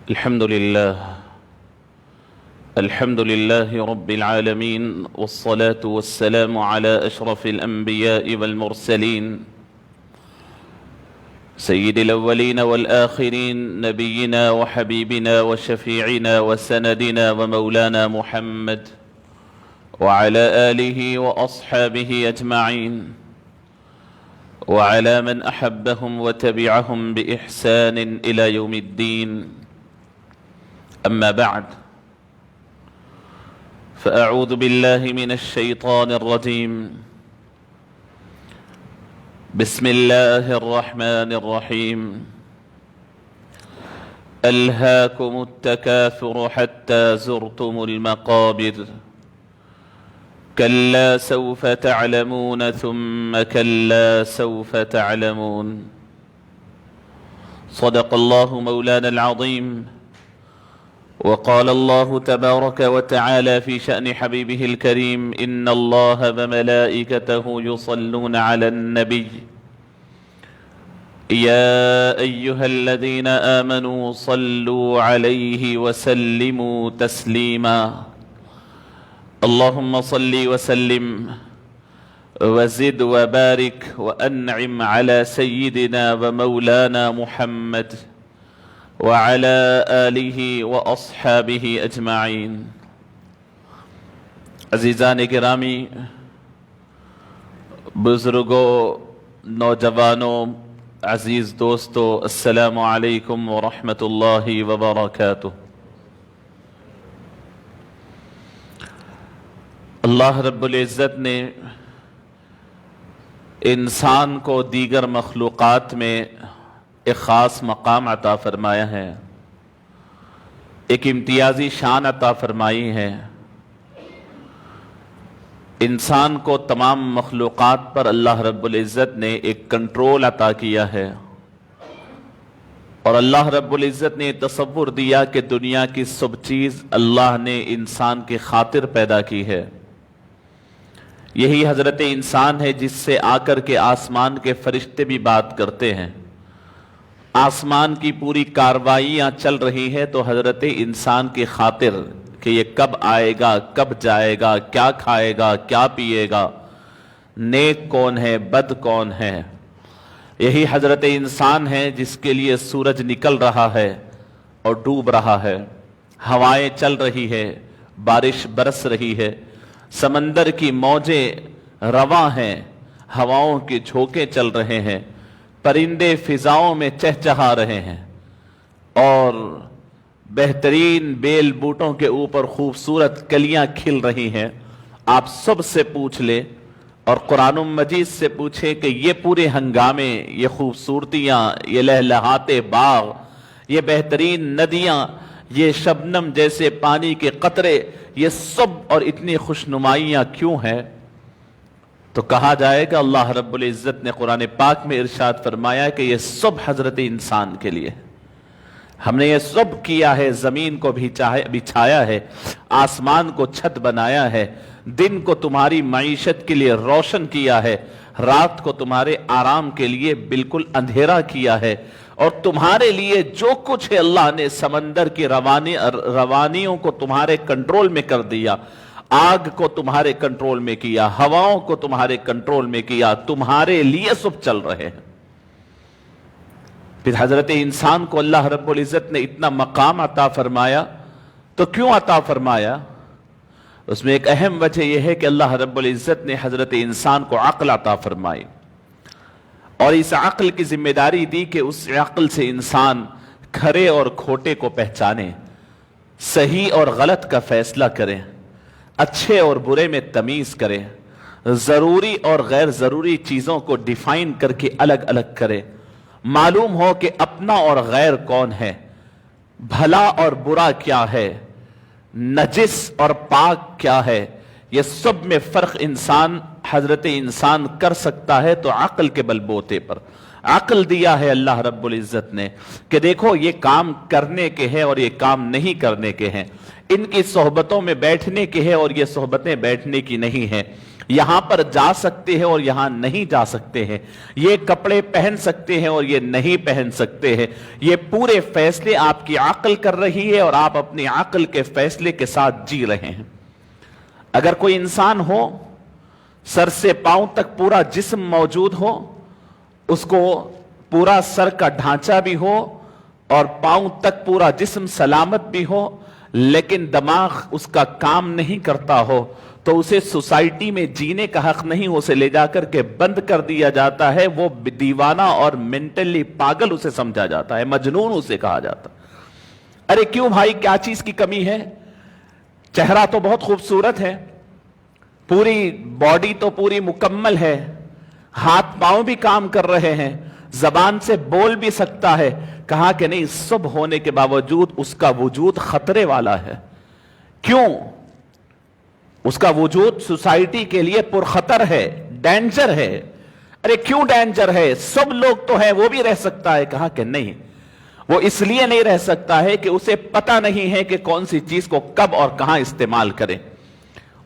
الحمد لله رب العالمين، والصلاة والسلام على أشرف الأنبياء والمرسلين سيد الأولين والآخرين، نبينا وحبيبنا وشفيعنا وسندنا ومولانا محمد وعلى آله وأصحابه أجمعين، وعلى من أحبهم وتبعهم بإحسان إلى يوم الدين. أما بعد، فأعوذ بالله من الشيطان الرجيم. بسم الله الرحمن الرحيم. ألهاكم التكاثر حتى زرتم المقابر، كلا سوف تعلمون ثم كلا سوف تعلمون. صدق الله مولانا العظيم. وقال الله تبارك وتعالى في شأن حبيبه الكريم: إن الله وملائكته يصلون على النبي يا أيها الذين آمنوا صلوا عليه وسلموا تسليما. اللهم صل وسلم وزد وبارك وأنعم على سيدنا ومولانا محمد وعلى آلہ وأصحابہ اجمعین. عزیزان گرامی، بزرگوں، نوجوانوں، عزیز دوستو، السلام علیکم ورحمۃ اللہ وبرکاتہ. اللہ رب العزت نے انسان کو دیگر مخلوقات میں ایک خاص مقام عطا فرمایا ہے، ایک امتیازی شان عطا فرمائی ہے. انسان کو تمام مخلوقات پر اللہ رب العزت نے ایک کنٹرول عطا کیا ہے، اور اللہ رب العزت نے تصور دیا کہ دنیا کی سب چیز اللہ نے انسان کی خاطر پیدا کی ہے. یہی حضرت انسان ہے جس سے آ کر کے آسمان کے فرشتے بھی بات کرتے ہیں. آسمان کی پوری کاروائیاں چل رہی ہے تو حضرت انسان کی خاطر کہ یہ کب آئے گا، کب جائے گا، کیا کھائے گا، کیا پیے گا، نیک کون ہے، بد کون ہے. یہی حضرت انسان ہے جس کے لیے سورج نکل رہا ہے اور ڈوب رہا ہے، ہوائیں چل رہی ہے، بارش برس رہی ہے، سمندر کی موجیں رواں ہیں، ہواؤں کے جھونکے چل رہے ہیں، پرندے فضاؤں میں چہچہا رہے ہیں، اور بہترین بیل بوٹوں کے اوپر خوبصورت کلیاں کھل رہی ہیں. آپ سب سے پوچھ لیں اور قرآن مجید سے پوچھیں کہ یہ پورے ہنگامے، یہ خوبصورتیاں، یہ لہلہاتے باغ، یہ بہترین ندیاں، یہ شبنم جیسے پانی کے قطرے، یہ سب اور اتنی خوشنمائیاں کیوں ہیں؟ تو کہا جائے کہ اللہ رب العزت نے قرآن پاک میں ارشاد فرمایا کہ یہ سب حضرت انسان کے لیے. ہم نے یہ سب کیا ہے، زمین کو بچھایا ہے، آسمان کو چھت بنایا ہے، دن کو تمہاری معیشت کے لیے روشن کیا ہے، رات کو تمہارے آرام کے لیے بالکل اندھیرا کیا ہے، اور تمہارے لیے جو کچھ ہے اللہ نے سمندر کی روانیوں کو تمہارے کنٹرول میں کر دیا، آگ کو تمہارے کنٹرول میں کیا، ہواؤں کو تمہارے کنٹرول میں کیا، تمہارے لیے سب چل رہے ہیں. پھر حضرت انسان کو اللہ رب العزت نے اتنا مقام عطا فرمایا تو کیوں عطا فرمایا؟ اس میں ایک اہم وجہ یہ ہے کہ اللہ رب العزت نے حضرت انسان کو عقل عطا فرمائی، اور اس عقل کی ذمہ داری دی کہ اس عقل سے انسان کھرے اور کھوٹے کو پہچانے، صحیح اور غلط کا فیصلہ کرے، اچھے اور برے میں تمیز کرے، ضروری اور غیر ضروری چیزوں کو ڈیفائن کر کے الگ الگ کرے، معلوم ہو کہ اپنا اور غیر کون ہے، بھلا اور برا کیا ہے، نجس اور پاک کیا ہے. یہ سب میں فرق حضرت انسان کر سکتا ہے تو عقل کے بل بوتے پر. عقل دیا ہے اللہ رب العزت نے کہ دیکھو یہ کام کرنے کے ہیں اور یہ کام نہیں کرنے کے ہیں، ان کی صحبتوں میں بیٹھنے کے ہیں اور یہ صحبتیں بیٹھنے کی نہیں ہیں. یہاں پر جا سکتے ہیں اور یہاں نہیں جا سکتے ہیں، یہ کپڑے پہن سکتے ہیں اور یہ نہیں پہن سکتے ہیں، یہ پورے فیصلے آپ کی عقل کر رہی ہے اور آپ اپنی عقل کے فیصلے کے ساتھ جی رہے ہیں۔ اگر کوئی انسان ہو سر سے پاؤں تک پورا جسم موجود ہو، اس کو پورا سر کا ڈھانچہ بھی ہو اور پاؤں تک پورا جسم سلامت بھی ہو، لیکن دماغ اس کا کام نہیں کرتا ہو، تو اسے سوسائٹی میں جینے کا حق نہیں، اسے لے جا کر کے بند کر دیا جاتا ہے، وہ دیوانہ اور مینٹلی پاگل اسے سمجھا جاتا ہے، مجنون اسے کہا جاتا ہے۔ ارے کیوں بھائی، کیا چیز کی کمی ہے؟ چہرہ تو بہت خوبصورت ہے، پوری باڈی تو پوری مکمل ہے، ہاتھ پاؤں بھی کام کر رہے ہیں، زبان سے بول بھی سکتا ہے، کہا کہ نہیں، سب ہونے کے باوجود اس کا وجود خطرے والا ہے۔ کیوں؟ اس کا وجود سوسائٹی کے لیے پرخطر ہے، ڈینجر ہے۔ ارے کیوں ڈینجر ہے؟ سب لوگ تو ہیں، وہ بھی رہ سکتا ہے۔ کہا کہ نہیں، وہ اس لیے نہیں رہ سکتا ہے کہ اسے پتہ نہیں ہے کہ کون سی چیز کو کب اور کہاں استعمال کرے،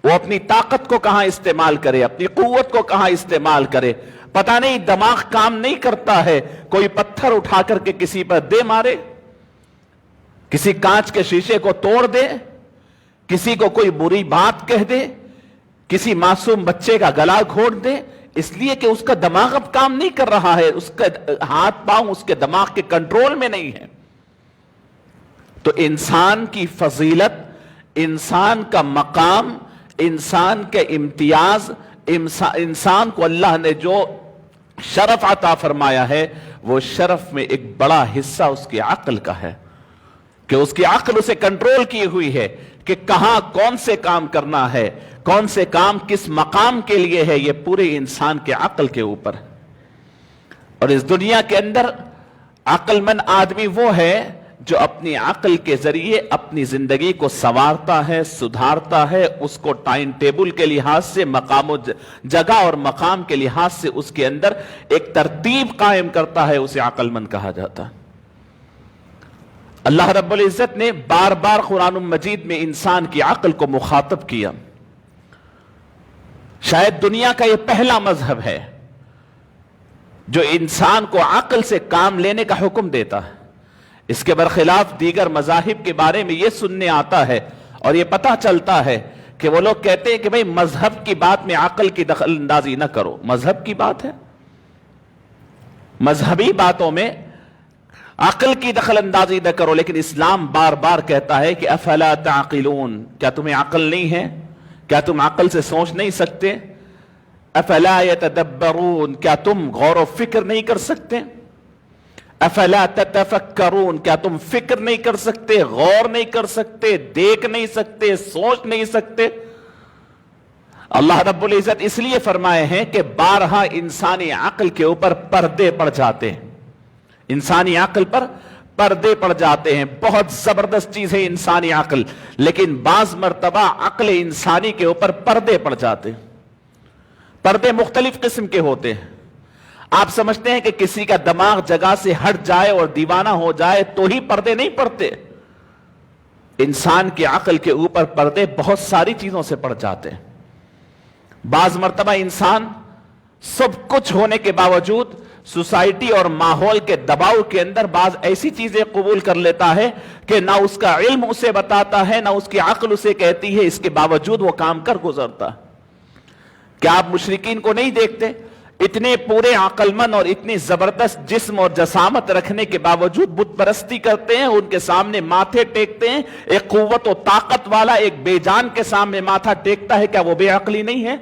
وہ اپنی طاقت کو کہاں استعمال کرے، اپنی قوت کو کہاں استعمال کرے، پتہ نہیں دماغ کام نہیں کرتا ہے، کوئی پتھر اٹھا کر کے کسی پر دے مارے، کسی کانچ کے شیشے کو توڑ دے، کسی کو کوئی بری بات کہہ دے، کسی معصوم بچے کا گلا گھونٹ دے، اس لیے کہ اس کا دماغ اب کام نہیں کر رہا ہے، اس کا ہاتھ پاؤں اس کے دماغ کے کنٹرول میں نہیں ہے۔ تو انسان کی فضیلت، انسان کا مقام، انسان کے امتیاز، انسان کو اللہ نے جو شرف عطا فرمایا ہے، وہ شرف میں ایک بڑا حصہ اس کی عقل کا ہے، کہ اس کی عقل اسے کنٹرول کی ہوئی ہے کہ کہاں کون سے کام کرنا ہے، کون سے کام کس مقام کے لیے ہے، یہ پورے انسان کے عقل کے اوپر ہے۔ اور اس دنیا کے اندر عقل مند آدمی وہ ہے جو اپنی عقل کے ذریعے اپنی زندگی کو سنوارتا ہے، سدھارتا ہے، اس کو ٹائم ٹیبل کے لحاظ سے، مقام و جگہ اور مقام کے لحاظ سے اس کے اندر ایک ترتیب قائم کرتا ہے، اسے عقل مند کہا جاتا ہے۔ اللہ رب العزت نے بار بار قرآن مجید میں انسان کی عقل کو مخاطب کیا۔ شاید دنیا کا یہ پہلا مذہب ہے جو انسان کو عقل سے کام لینے کا حکم دیتا ہے۔ اس کے برخلاف دیگر مذاہب کے بارے میں یہ سننے آتا ہے اور یہ پتہ چلتا ہے کہ وہ لوگ کہتے ہیں کہ بھئی مذہب کی بات میں عقل کی دخل اندازی نہ کرو۔ مذہب کی بات ہے، مذہبی باتوں میں عقل کی دخل اندازی نہ کرو، لیکن اسلام بار بار کہتا ہے کہ افلا تعقلون، کیا تمہیں عقل نہیں ہے؟ کیا تم عقل سے سوچ نہیں سکتے؟ افلا یتدبرون، کیا تم غور و فکر نہیں کر سکتے؟ افلا تتفکرون، کیا تم فکر نہیں کر سکتے، غور نہیں کر سکتے، دیکھ نہیں سکتے، سوچ نہیں سکتے؟ اللہ رب العزت اس لیے فرمائے ہیں کہ بارہا انسانی عقل کے اوپر پردے پڑ جاتے ہیں، انسانی عقل پر پردے پڑ جاتے ہیں۔ بہت زبردست چیز ہے انسانی عقل، لیکن بعض مرتبہ عقل انسانی کے اوپر پردے پڑ جاتے ہیں۔ پردے مختلف قسم کے ہوتے ہیں۔ آپ سمجھتے ہیں کہ کسی کا دماغ جگہ سے ہٹ جائے اور دیوانہ ہو جائے تو ہی پردے نہیں پڑتے۔ انسان کی عقل کے اوپر پردے بہت ساری چیزوں سے پڑ جاتے ہیں۔ بعض مرتبہ انسان سب کچھ ہونے کے باوجود سوسائٹی اور ماحول کے دباؤ کے اندر بعض ایسی چیزیں قبول کر لیتا ہے کہ نہ اس کا علم اسے بتاتا ہے، نہ اس کی عقل اسے کہتی ہے، اس کے باوجود وہ کام کر گزرتا ہے۔ کیا آپ مشرکین کو نہیں دیکھتے؟ اتنے پورے عقل مند اور اتنی زبردست جسم اور جسامت رکھنے کے باوجود بت پرستی کرتے ہیں، ان کے سامنے ماتھے ٹیکتے ہیں۔ ایک قوت و طاقت والا ایک بے جان کے سامنے ماتھا ٹیکتا ہے، کیا وہ بے عقلی نہیں ہے؟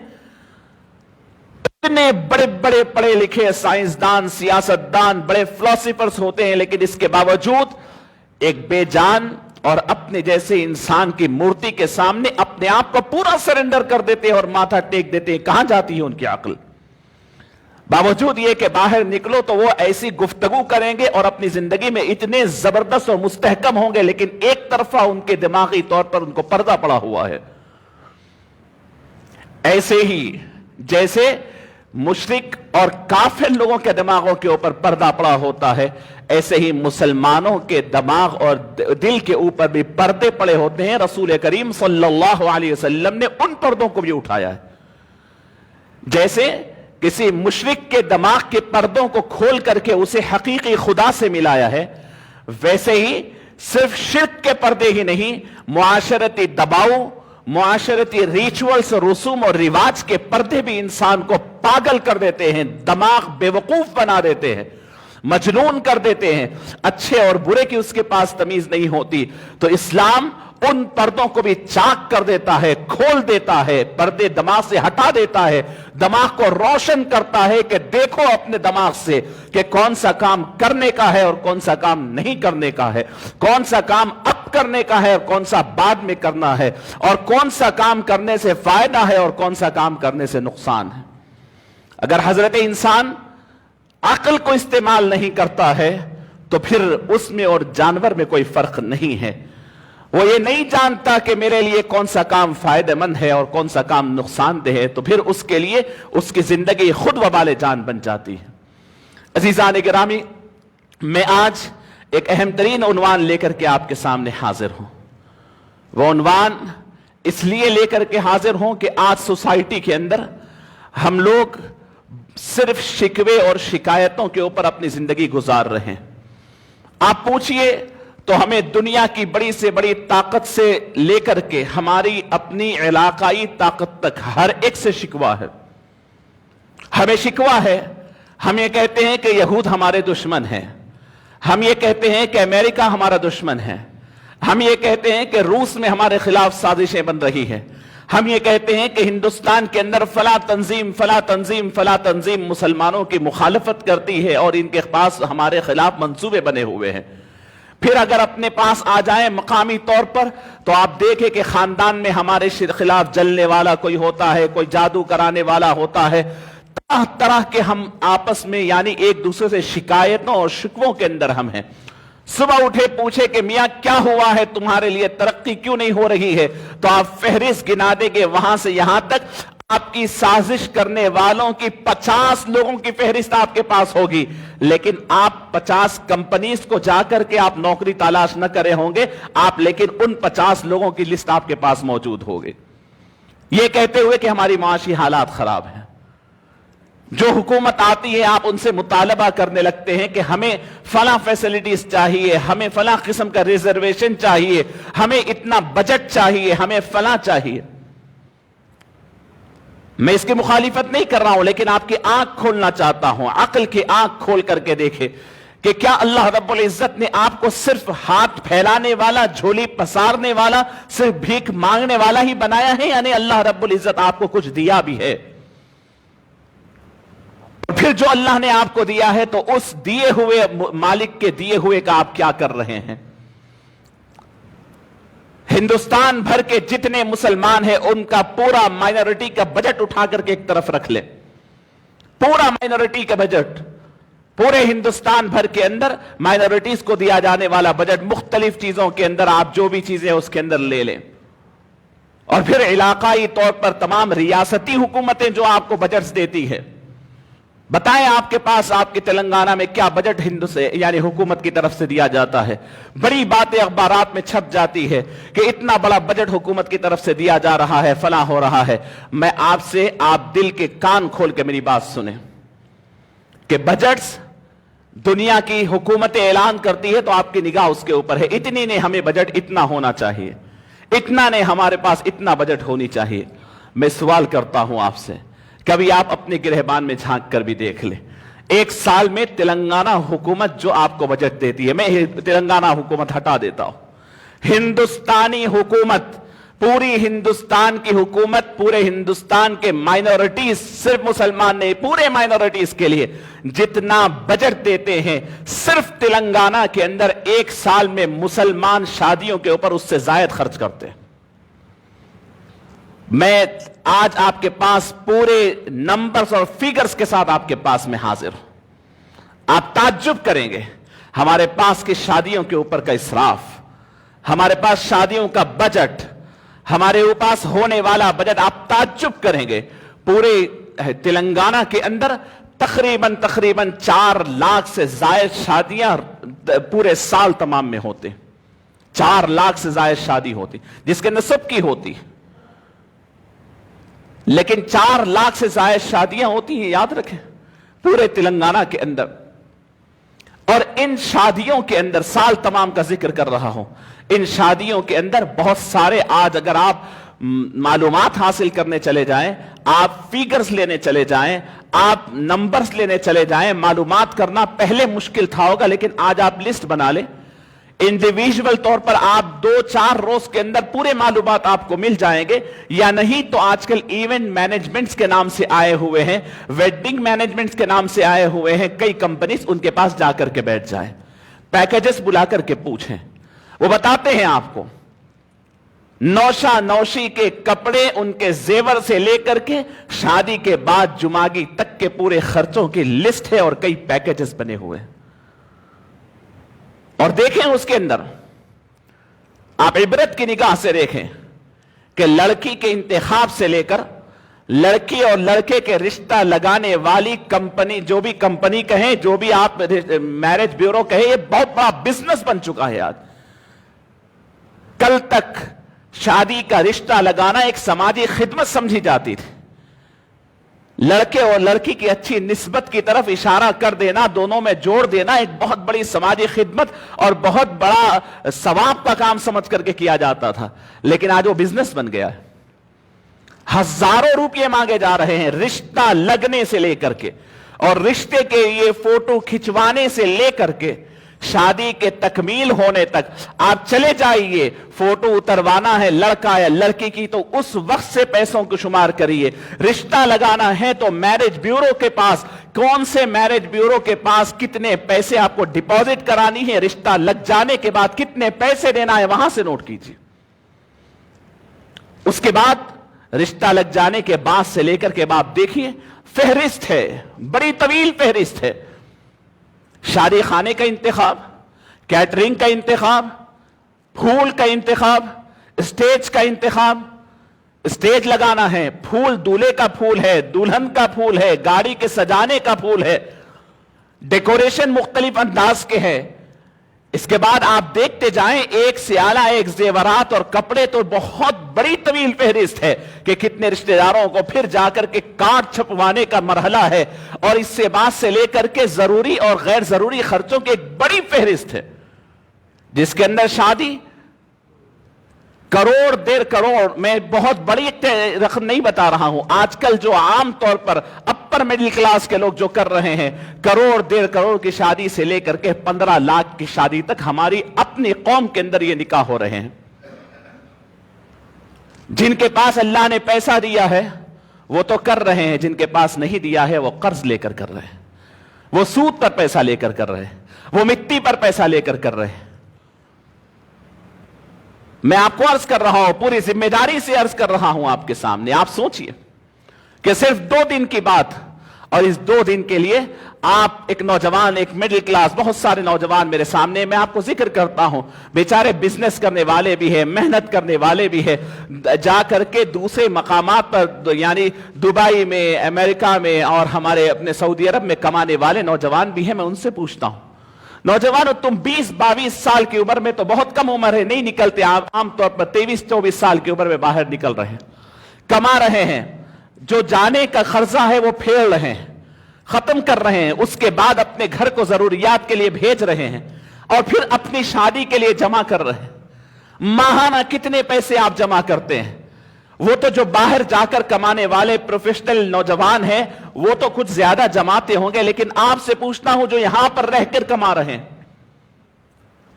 اتنے بڑے بڑے پڑھے لکھے سائنسدان، سیاستدان، بڑے فلاسفرز ہوتے ہیں، لیکن اس کے باوجود ایک بے جان اور اپنے جیسے انسان کی مورتی کے سامنے اپنے آپ کو پورا سرنڈر کر دیتے ہیں اور ماتھا ٹیک دیتے ہیں۔ کہاں جاتی ہے ان کی عقل؟ باوجود یہ کہ باہر نکلو تو وہ ایسی گفتگو کریں گے اور اپنی زندگی میں اتنے زبردست اور مستحکم ہوں گے، لیکن ایک طرفہ ان کے دماغی طور پر ان کو پردہ پڑا ہوا ہے۔ ایسے ہی جیسے مشرک اور کافر لوگوں کے دماغوں کے اوپر پردہ پڑا ہوتا ہے، ایسے ہی مسلمانوں کے دماغ اور دل کے اوپر بھی پردے پڑے ہوتے ہیں۔ رسول کریم صلی اللہ علیہ وسلم نے ان پردوں کو بھی اٹھایا ہے۔ جیسے کسی مشرک کے دماغ کے پردوں کو کھول کر کے اسے حقیقی خدا سے ملایا ہے، ویسے ہی صرف شرک کے پردے ہی نہیں، معاشرتی دباؤ، معاشرتی ریچولز، رسوم اور رواج کے پردے بھی انسان کو پاگل کر دیتے ہیں، دماغ بے وقوف بنا دیتے ہیں، مجنون کر دیتے ہیں، اچھے اور برے کی اس کے پاس تمیز نہیں ہوتی۔ تو اسلام ان پردوں کو بھی چاک کر دیتا ہے، کھول دیتا ہے، پردے دماغ سے ہٹا دیتا ہے، دماغ کو روشن کرتا ہے کہ دیکھو اپنے دماغ سے کہ کون سا کام کرنے کا ہے اور کون سا کام نہیں کرنے کا ہے، کون سا کام اب کرنے کا ہے اور کون سا بعد میں کرنا ہے، اور کون سا کام کرنے سے فائدہ ہے اور کون سا کام کرنے سے نقصان ہے۔ اگر حضرت انسان عقل کو استعمال نہیں کرتا ہے تو پھر اس میں اور جانور میں کوئی فرق نہیں ہے۔ وہ یہ نہیں جانتا کہ میرے لیے کون سا کام فائدہ مند ہے اور کون سا کام نقصان دہ ہے، تو پھر اس کے لیے اس کی زندگی خود وبال جان بن جاتی ہے۔ عزیزان گرامی، میں آج ایک اہم ترین عنوان لے کر کے آپ کے سامنے حاضر ہوں۔ وہ عنوان اس لیے لے کر کے حاضر ہوں کہ آج سوسائٹی کے اندر ہم لوگ صرف شکوے اور شکایتوں کے اوپر اپنی زندگی گزار رہے ہیں۔ آپ پوچھئے تو ہمیں دنیا کی بڑی سے بڑی طاقت سے لے کر کے ہماری اپنی علاقائی طاقت تک ہر ایک سے شکوہ ہے۔ ہمیں شکوہ ہے، ہم یہ کہتے ہیں کہ یہود ہمارے دشمن ہیں، ہم یہ کہتے ہیں کہ امریکہ ہمارا دشمن ہے، ہم یہ کہتے ہیں کہ روس میں ہمارے خلاف سازشیں بن رہی ہیں، ہم یہ کہتے ہیں کہ ہندوستان کے اندر فلاں تنظیم مسلمانوں کی مخالفت کرتی ہے اور ان کے پاس ہمارے خلاف منصوبے بنے ہوئے ہیں۔ پھر اگر اپنے پاس آ جائیں مقامی طور پر تو آپ دیکھیں کہ خاندان میں ہمارے خلاف جلنے والا کوئی ہوتا ہے، کوئی جادو کرانے والا ہوتا ہے، طرح طرح کے ہم آپس میں یعنی ایک دوسرے سے شکایتوں اور شکووں کے اندر ہم ہیں۔ صبح اٹھے پوچھے کہ میاں کیا ہوا ہے، تمہارے لیے ترقی کیوں نہیں ہو رہی ہے، تو آپ فہرست گنا دیں گے وہاں سے یہاں تک آپ کی سازش کرنے والوں کی 50 لوگوں کی فہرست آپ کے پاس ہوگی، لیکن آپ 50 کمپنیز کو جا کر کے آپ نوکری تلاش نہ کرے ہوں گے، آپ لیکن ان 50 لوگوں کی لسٹ آپ کے پاس موجود ہوگی، یہ کہتے ہوئے کہ ہماری معاشی حالات خراب ہیں۔ جو حکومت آتی ہے آپ ان سے مطالبہ کرنے لگتے ہیں کہ ہمیں فلاں فیسلٹیز چاہیے، ہمیں فلاں قسم کا ریزرویشن چاہیے، ہمیں اتنا بجٹ چاہیے، ہمیں فلاں چاہیے۔ میں اس کی مخالفت نہیں کر رہا ہوں، لیکن آپ کی آنکھ کھولنا چاہتا ہوں، عقل کی آنکھ کھول کر کے دیکھیں کہ کیا اللہ رب العزت نے آپ کو صرف ہاتھ پھیلانے والا، جھولی پسارنے والا، صرف بھیک مانگنے والا ہی بنایا ہے، یعنی اللہ رب العزت آپ کو کچھ دیا بھی ہے؟ پھر جو اللہ نے آپ کو دیا ہے تو اس دیے ہوئے مالک کے دیے ہوئے کا آپ کیا کر رہے ہیں؟ ہندوستان بھر کے جتنے مسلمان ہیں ان کا پورا مائنورٹی کا بجٹ اٹھا کر کے ایک طرف رکھ لیں، پورا مائنورٹی کا بجٹ، پورے ہندوستان بھر کے اندر مائنورٹیز کو دیا جانے والا بجٹ، مختلف چیزوں کے اندر آپ جو بھی چیزیں اس کے اندر لے لیں، اور پھر علاقائی طور پر تمام ریاستی حکومتیں جو آپ کو بجٹس دیتی ہے، بتائیں آپ کے پاس آپ کے تلنگانہ میں کیا بجٹ یعنی حکومت کی طرف سے دیا جاتا ہے؟ بڑی باتیں اخبارات میں چھپ جاتی ہے کہ اتنا بڑا بجٹ حکومت کی طرف سے دیا جا رہا ہے، فلاں ہو رہا ہے۔ میں آپ دل کے کان کھول کے میری بات سنیں کہ بجٹس دنیا کی حکومتیں اعلان کرتی ہے تو آپ کی نگاہ اس کے اوپر ہے، اتنی نے ہمیں بجٹ اتنا ہونا چاہیے، اتنا نے ہمارے پاس اتنا بجٹ ہونی چاہیے۔ میں سوال کرتا ہوں آپ سے، کبھی آپ اپنے گرہبان میں جھانک کر بھی دیکھ لیں، ایک سال میں تلنگانہ حکومت جو آپ کو بجٹ دیتی ہے، میں تلنگانہ حکومت ہٹا دیتا ہوں، ہندوستانی حکومت، پوری ہندوستان کی حکومت، پورے ہندوستان کے مائنورٹیز، صرف مسلمان نہیں، پورے مائنورٹیز کے لیے جتنا بجٹ دیتے ہیں، صرف تلنگانہ کے اندر ایک سال میں مسلمان شادیوں کے اوپر اس سے زائد خرچ کرتے ہیں۔ میں آج آپ کے پاس پورے نمبرز اور فیگرز کے ساتھ آپ کے پاس میں حاضر ہوں، آپ تعجب کریں گے ہمارے پاس کی شادیوں کے اوپر کا اسراف، ہمارے پاس شادیوں کا بجٹ، ہمارے پاس ہونے والا بجٹ، آپ تعجب کریں گے۔ پورے تلنگانہ کے اندر تقریباً 4 لاکھ سے زائد شادیاں پورے سال تمام میں ہوتے، 4 لاکھ سے زائد شادی ہوتی، جس کے اندر سب کی ہوتی، لیکن 4 لاکھ سے زائد شادیاں ہوتی ہیں، یاد رکھیں، پورے تلنگانہ کے اندر. اور ان شادیوں کے اندر سال تمام کا ذکر کر رہا ہوں، ان شادیوں کے اندر بہت سارے، آج اگر آپ معلومات حاصل کرنے چلے جائیں، آپ فیگرز لینے چلے جائیں، آپ نمبرز لینے چلے جائیں، معلومات کرنا پہلے مشکل تھا ہوگا، لیکن آج آپ لسٹ بنا لیں، انڈیویجول طور پر آپ 2-4 روز کے اندر پورے معلومات آپ کو مل جائیں گے. یا نہیں تو آج کل ایونٹ مینجمنٹس کے نام سے آئے ہوئے ہیں، ویڈنگ مینجمنٹس کے نام سے آئے ہوئے ہیں کئی کمپنیز، ان کے پاس جا کر کے بیٹھ جائیں، پیکیجز بلا کر کے پوچھیں، وہ بتاتے ہیں آپ کو نوشا نوشی کے کپڑے، ان کے زیور سے لے کر کے شادی کے بعد جماگی تک کے پورے خرچوں کی لسٹ ہے اور کئی پیکیجز بنے ہوئے ہیں. اور دیکھیں اس کے اندر آپ عبرت کی نگاہ سے دیکھیں کہ لڑکی کے انتخاب سے لے کر لڑکی اور لڑکے کے رشتہ لگانے والی کمپنی، جو بھی کمپنی کہیں، جو بھی آپ میرج بیورو کہیں، یہ بہت بڑا بزنس بن چکا ہے آج. کل تک شادی کا رشتہ لگانا ایک سماجی خدمت سمجھی جاتی تھی. لڑکے اور لڑکی کی اچھی نسبت کی طرف اشارہ کر دینا، دونوں میں جوڑ دینا ایک بہت بڑی سماجی خدمت اور بہت بڑا ثواب کا کام سمجھ کر کے کیا جاتا تھا. لیکن آج وہ بزنس بن گیا ہے. ہزاروں روپے مانگے جا رہے ہیں رشتہ لگنے سے لے کر کے، اور رشتے کے یہ فوٹو کھچوانے سے لے کر کے شادی کے تکمیل ہونے تک. آپ چلے جائیے، فوٹو اتروانا ہے لڑکا یا لڑکی کی تو اس وقت سے پیسوں کو شمار کریے. رشتہ لگانا ہے تو میرج بیورو کے پاس، کون سے میرج بیورو کے پاس کتنے پیسے آپ کو ڈپازٹ کرانی ہے، رشتہ لگ جانے کے بعد کتنے پیسے دینا ہے، وہاں سے نوٹ کیجیے. اس کے بعد رشتہ لگ جانے کے بعد سے لے کر کے آپ دیکھیے، فہرست ہے، بڑی طویل فہرست ہے. شادی خانے کا انتخاب، کیٹرنگ کا انتخاب، پھول کا انتخاب، اسٹیج کا انتخاب. اسٹیج لگانا ہے، پھول دولہے کا پھول ہے، دلہن کا پھول ہے، گاڑی کے سجانے کا پھول ہے، ڈیکوریشن مختلف انداز کے ہے. اس کے بعد آپ دیکھتے جائیں، ایک سے اعلیٰ ایک زیورات اور کپڑے، تو بہت بڑی طویل فہرست ہے کہ کتنے رشتہ داروں کو پھر جا کر کے کارڈ چھپوانے کا مرحلہ ہے، اور اس سے بعد سے لے کر کے ضروری اور غیر ضروری خرچوں کی ایک بڑی فہرست ہے، جس کے اندر شادی کروڑ 1.5 کروڑ، میں بہت بڑی رقم نہیں بتا رہا ہوں، آج کل جو عام طور پر اپر مڈل کلاس کے لوگ جو کر رہے ہیں، کروڑ 1.5 کروڑ کی شادی سے لے کر کے 15 لاکھ کی شادی تک ہماری اپنی قوم کے اندر یہ نکاح ہو رہے ہیں. جن کے پاس اللہ نے پیسہ دیا ہے وہ تو کر رہے ہیں، جن کے پاس نہیں دیا ہے وہ قرض لے کر رہے ہیں، وہ سود پر پیسہ لے کر رہے ہیں، وہ مٹی پر پیسہ لے کر رہے ہیں. میں آپ کو عرض کر رہا ہوں، پوری ذمہ داری سے عرض کر رہا ہوں آپ کے سامنے. آپ سوچئے کہ صرف 2 دن کی بات، اور اس 2 دن کے لیے آپ ایک نوجوان، ایک مڈل کلاس، بہت سارے نوجوان میرے سامنے، میں آپ کو ذکر کرتا ہوں، بیچارے بزنس کرنے والے بھی ہیں، محنت کرنے والے بھی ہیں، جا کر کے دوسرے مقامات پر، یعنی دبئی میں، امریکہ میں اور ہمارے اپنے سعودی عرب میں کمانے والے نوجوان بھی ہیں. میں ان سے پوچھتا ہوں، نوجوانوں، تم 20-22 سال کی عمر میں تو بہت کم عمر ہے، نہیں نکلتے، عام طور پر 23-24 سال کی عمر میں باہر نکل رہے ہیں، کما رہے ہیں، جو جانے کا خرچہ ہے وہ پھیل رہے ہیں، ختم کر رہے ہیں، اس کے بعد اپنے گھر کو ضروریات کے لیے بھیج رہے ہیں، اور پھر اپنی شادی کے لیے جمع کر رہے ہیں. ماہانہ کتنے پیسے آپ جمع کرتے ہیں؟ وہ تو جو باہر جا کر کمانے والے پروفیشنل نوجوان ہیں وہ تو کچھ زیادہ جماتے ہوں گے، لیکن آپ سے پوچھتا ہوں جو یہاں پر رہ کر کما رہے ہیں،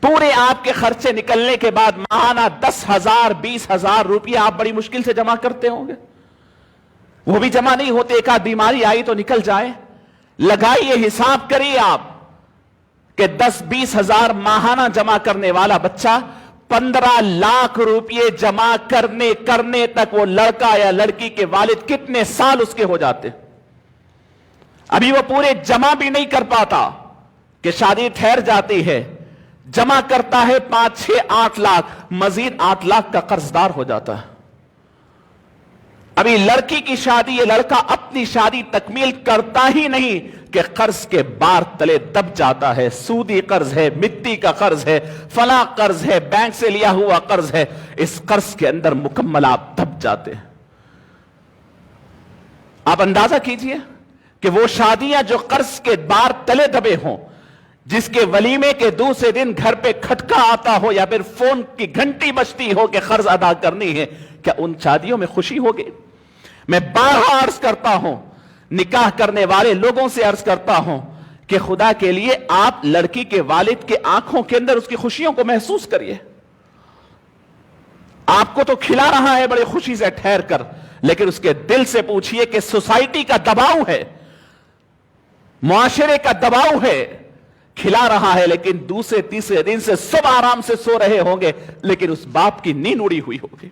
پورے آپ کے خرچے نکلنے کے بعد ماہانہ 10,000 20,000 روپیہ آپ بڑی مشکل سے جمع کرتے ہوں گے. وہ بھی جمع نہیں ہوتے، ایک آدھ بیماری آئی تو نکل جائے. لگائیے، حساب کریے آپ کہ 10-20,000 ماہانہ جمع کرنے والا بچہ 15 لاکھ روپے جمع کرنے تک وہ لڑکا یا لڑکی کے والد کتنے سال اس کے ہو جاتے. ابھی وہ پورے جمع بھی نہیں کر پاتا کہ شادی ٹھہر جاتی ہے، جمع کرتا ہے 5-6-8 لاکھ، مزید 8 لاکھ کا قرضدار ہو جاتا ہے. ابھی لڑکی کی شادی، یہ لڑکا اپنی شادی تکمیل کرتا ہی نہیں کہ قرض کے بار تلے دب جاتا ہے. سودی قرض ہے، مٹی کا قرض ہے، فلاں قرض ہے، بینک سے لیا ہوا قرض ہے. اس قرض کے اندر مکمل آپ دب جاتے ہیں. آپ اندازہ کیجئے کہ وہ شادیاں جو قرض کے بار تلے دبے ہوں، جس کے ولیمے کے دوسرے دن گھر پہ کھٹکا آتا ہو یا پھر فون کی گھنٹی بجتی ہو کہ قرض ادا کرنی ہے، کیا ان شادیوں میں خوشی ہوگی؟ میں بارہا عرض کرتا ہوں، نکاح کرنے والے لوگوں سے عرض کرتا ہوں کہ خدا کے لیے آپ لڑکی کے والد کے آنکھوں کے اندر اس کی خوشیوں کو محسوس کریے۔ آپ کو تو کھلا رہا ہے بڑی خوشی سے ٹھہر کر، لیکن اس کے دل سے پوچھئے کہ سوسائٹی کا دباؤ ہے، معاشرے کا دباؤ ہے، کھلا رہا ہے لیکن دوسرے تیسرے دن سے سب آرام سے سو رہے ہوں گے، لیکن اس باپ کی نیند اڑی ہوئی ہوگی۔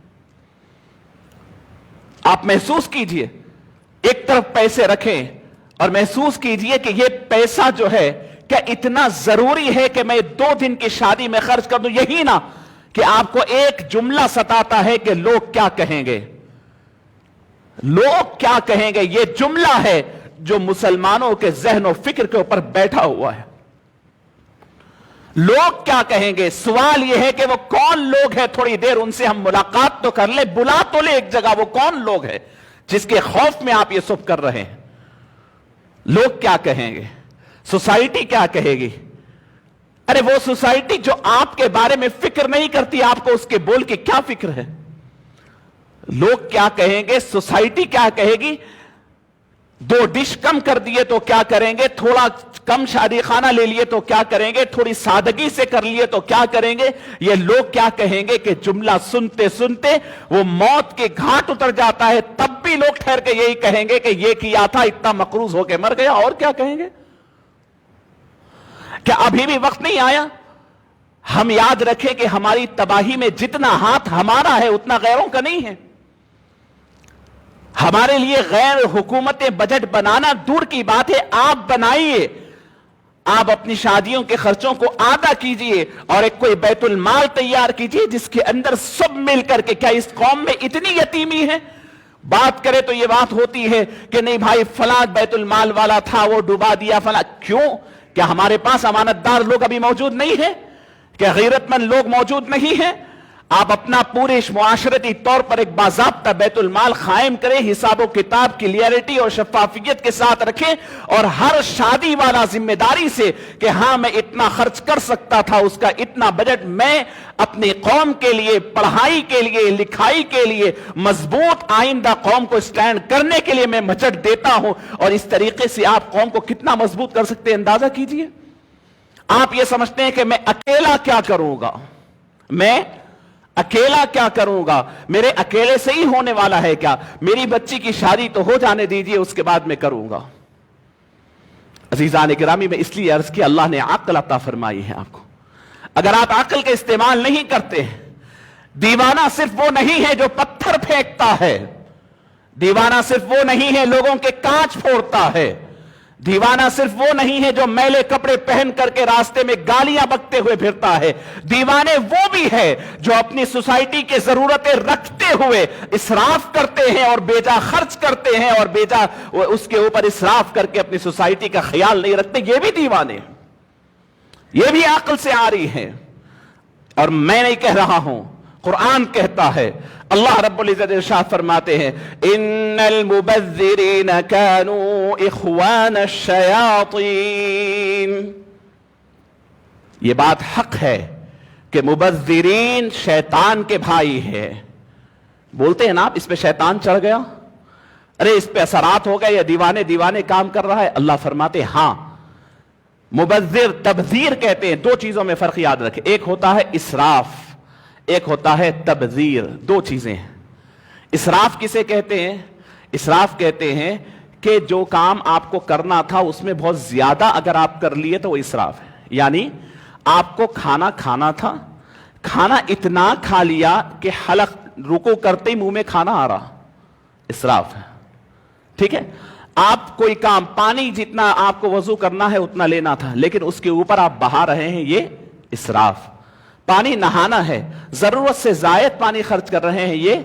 آپ محسوس کیجئے، ایک طرف پیسے رکھیں اور محسوس کیجئے کہ یہ پیسہ جو ہے کیا اتنا ضروری ہے کہ میں 2 دن کی شادی میں خرچ کر دوں؟ یہی نہ کہ آپ کو ایک جملہ ستاتا ہے کہ لوگ کیا کہیں گے، لوگ کیا کہیں گے، یہ جملہ ہے جو مسلمانوں کے ذہن و فکر کے اوپر بیٹھا ہوا ہے۔ لوگ کیا کہیں گے؟ سوال یہ ہے کہ وہ کون لوگ ہیں، تھوڑی دیر ان سے ہم ملاقات تو کر لیں، بلا تو لیں ایک جگہ، وہ کون لوگ ہیں جس کے خوف میں آپ یہ سب کر رہے ہیں؟ لوگ کیا کہیں گے؟ سوسائٹی کیا کہے گی؟ ارے وہ سوسائٹی جو آپ کے بارے میں فکر نہیں کرتی، آپ کو اس کے بول کی کیا فکر ہے؟ لوگ کیا کہیں گے؟ سوسائٹی کیا کہے گی؟ 2 ڈش کم کر دیے تو کیا کریں گے؟ تھوڑا کم شادی خانہ لے لیے تو کیا کریں گے؟ تھوڑی سادگی سے کر لیے تو کیا کریں گے؟ یہ لوگ کیا کہیں گے کہ جملہ سنتے سنتے وہ موت کے گھاٹ اتر جاتا ہے، تب بھی لوگ ٹھہر کے یہی کہیں گے کہ یہ کیا تھا، اتنا مقروض ہو کے مر گیا۔ اور کیا کہیں گے؟ کیا ابھی بھی وقت نہیں آیا؟ ہم یاد رکھیں کہ ہماری تباہی میں جتنا ہاتھ ہمارا ہے اتنا غیروں کا نہیں ہے۔ ہمارے لیے غیر حکومتیں بجٹ بنانا دور کی بات ہے، آپ بنائیے، آپ اپنی شادیوں کے خرچوں کو آدھا کیجئے اور ایک کوئی بیت المال تیار کیجئے جس کے اندر سب مل کر کے، کیا اس قوم میں اتنی یتیمی ہے؟ بات کرے تو یہ بات ہوتی ہے کہ نہیں بھائی فلاں بیت المال والا تھا وہ ڈوبا دیا فلاں، کیوں؟ کیا ہمارے پاس امانت دار لوگ ابھی موجود نہیں ہیں؟ کیا غیرت مند لوگ موجود نہیں ہیں؟ آپ اپنا پورے معاشرتی طور پر ایک باضابطہ بیت المال قائم کریں، حساب و کتاب کلیئرٹی اور شفافیت کے ساتھ رکھیں، اور ہر شادی والا ذمہ داری سے کہ ہاں میں اتنا خرچ کر سکتا تھا، اس کا اتنا بجٹ میں اپنی قوم کے لیے، پڑھائی کے لیے، لکھائی کے لیے، مضبوط آئندہ قوم کو سٹینڈ کرنے کے لیے میں بجٹ دیتا ہوں، اور اس طریقے سے آپ قوم کو کتنا مضبوط کر سکتے ہیں اندازہ کیجئے۔ آپ یہ سمجھتے ہیں کہ میں اکیلا کیا کروں گا، میں اکیلا کیا کروں گا، میرے اکیلے سے ہی ہونے والا ہے کیا؟ میری بچی کی شادی تو ہو جانے دیجئے، اس کے بعد میں کروں گا۔ عزیزان گرامی، میں اس لیے عرض کیا اللہ نے عقل عطا فرمائی ہے آپ کو، اگر آپ عقل کا استعمال نہیں کرتے، دیوانہ صرف وہ نہیں ہے جو پتھر پھینکتا ہے، دیوانہ صرف وہ نہیں ہے لوگوں کے کانچ پھوڑتا ہے، دیوانہ صرف وہ نہیں ہے جو میلے کپڑے پہن کر کے راستے میں گالیاں بکتے ہوئے پھرتا ہے، دیوانے وہ بھی ہے جو اپنی سوسائٹی کے ضرورتیں رکھتے ہوئے اسراف کرتے ہیں اور بیجا خرچ کرتے ہیں، اور بیجا اس کے اوپر اسراف کر کے اپنی سوسائٹی کا خیال نہیں رکھتے، یہ بھی دیوانے ہیں، یہ بھی عقل سے آ رہی ہے۔ اور میں نہیں کہہ رہا ہوں، قرآن کہتا ہے، اللہ رب العزت ارشاد فرماتے ہیں ان المبذرین کانوا اخوان الشیاطین، یہ بات حق ہے کہ مبذرین شیطان کے بھائی ہے۔ بولتے ہیں نا آپ اس پہ شیطان چڑھ گیا، ارے اس پہ اثرات ہو گئے، یا دیوانے کام کر رہا ہے، اللہ فرماتے ہاں مبذر تبذیر کہتے ہیں۔ 2 چیزوں میں فرق یاد رکھیں، ایک ہوتا ہے اسراف، ایک ہوتا ہے تبذیر، 2 چیزیں ہیں۔ اسراف کسے کہتے ہیں؟ اسراف کہتے ہیں کہ جو کام آپ کو کرنا تھا اس میں بہت زیادہ اگر آپ کر لیے تو وہ اسراف ہے، یعنی آپ کو کھانا تھا، کھانا اتنا کھا لیا کہ حلق رکوع کرتے ہی منہ میں کھانا آ رہا، اسراف ہے، ٹھیک ہے؟ آپ کوئی کام، پانی جتنا آپ کو وضو کرنا ہے اتنا لینا تھا لیکن اس کے اوپر آپ بہا رہے ہیں، یہ اسراف۔ پانی نہانا ہے، ضرورت سے زائد پانی خرچ کر رہے ہیں، یہ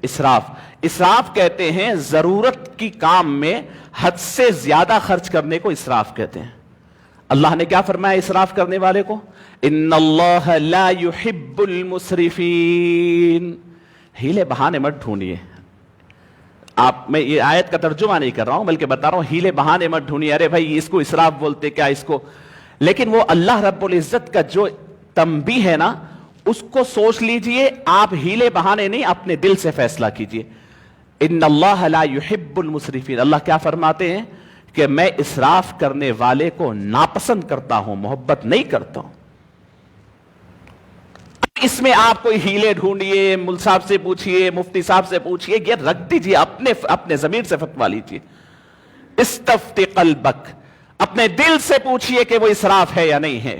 اسراف۔ اسراف کہتے ہیں ضرورت کی کام میں حد سے زیادہ خرچ کرنے کو اسراف کہتے ہیں۔ اللہ نے کیا فرمایا اسراف کرنے والے کو؟ ان اللہ لا يحب المسرفین۔ ہیلے بہانے مت ڈھونڈیے، میں یہ آیت کا ترجمہ نہیں کر رہا ہوں بلکہ بتا رہا ہوں ہیلے بہانے مت ڈھونڈیے، ارے بھائی اس کو اسراف بولتے کیا اس کو، لیکن وہ اللہ رب العزت کا جو تنبیہ ہے نا اس کو سوچ لیجئے، آپ ہیلے بہانے نہیں اپنے دل سے فیصلہ کیجئے۔ ان اللہ لا يحب المسرفین، اللہ کیا فرماتے ہیں کہ میں اسراف کرنے والے کو ناپسند کرتا ہوں، محبت نہیں کرتا ہوں۔ اس میں آپ کوئی ہیلے ڈھونڈیے، مل صاحب سے پوچھئے، مفتی صاحب سے پوچھئے، یہ رکھ دیجئے، اپنے ضمیر سے فتویٰ لیجئے۔ استفتی قلبک، اپنے دل سے پوچھئے کہ وہ اسراف ہے یا نہیں ہے،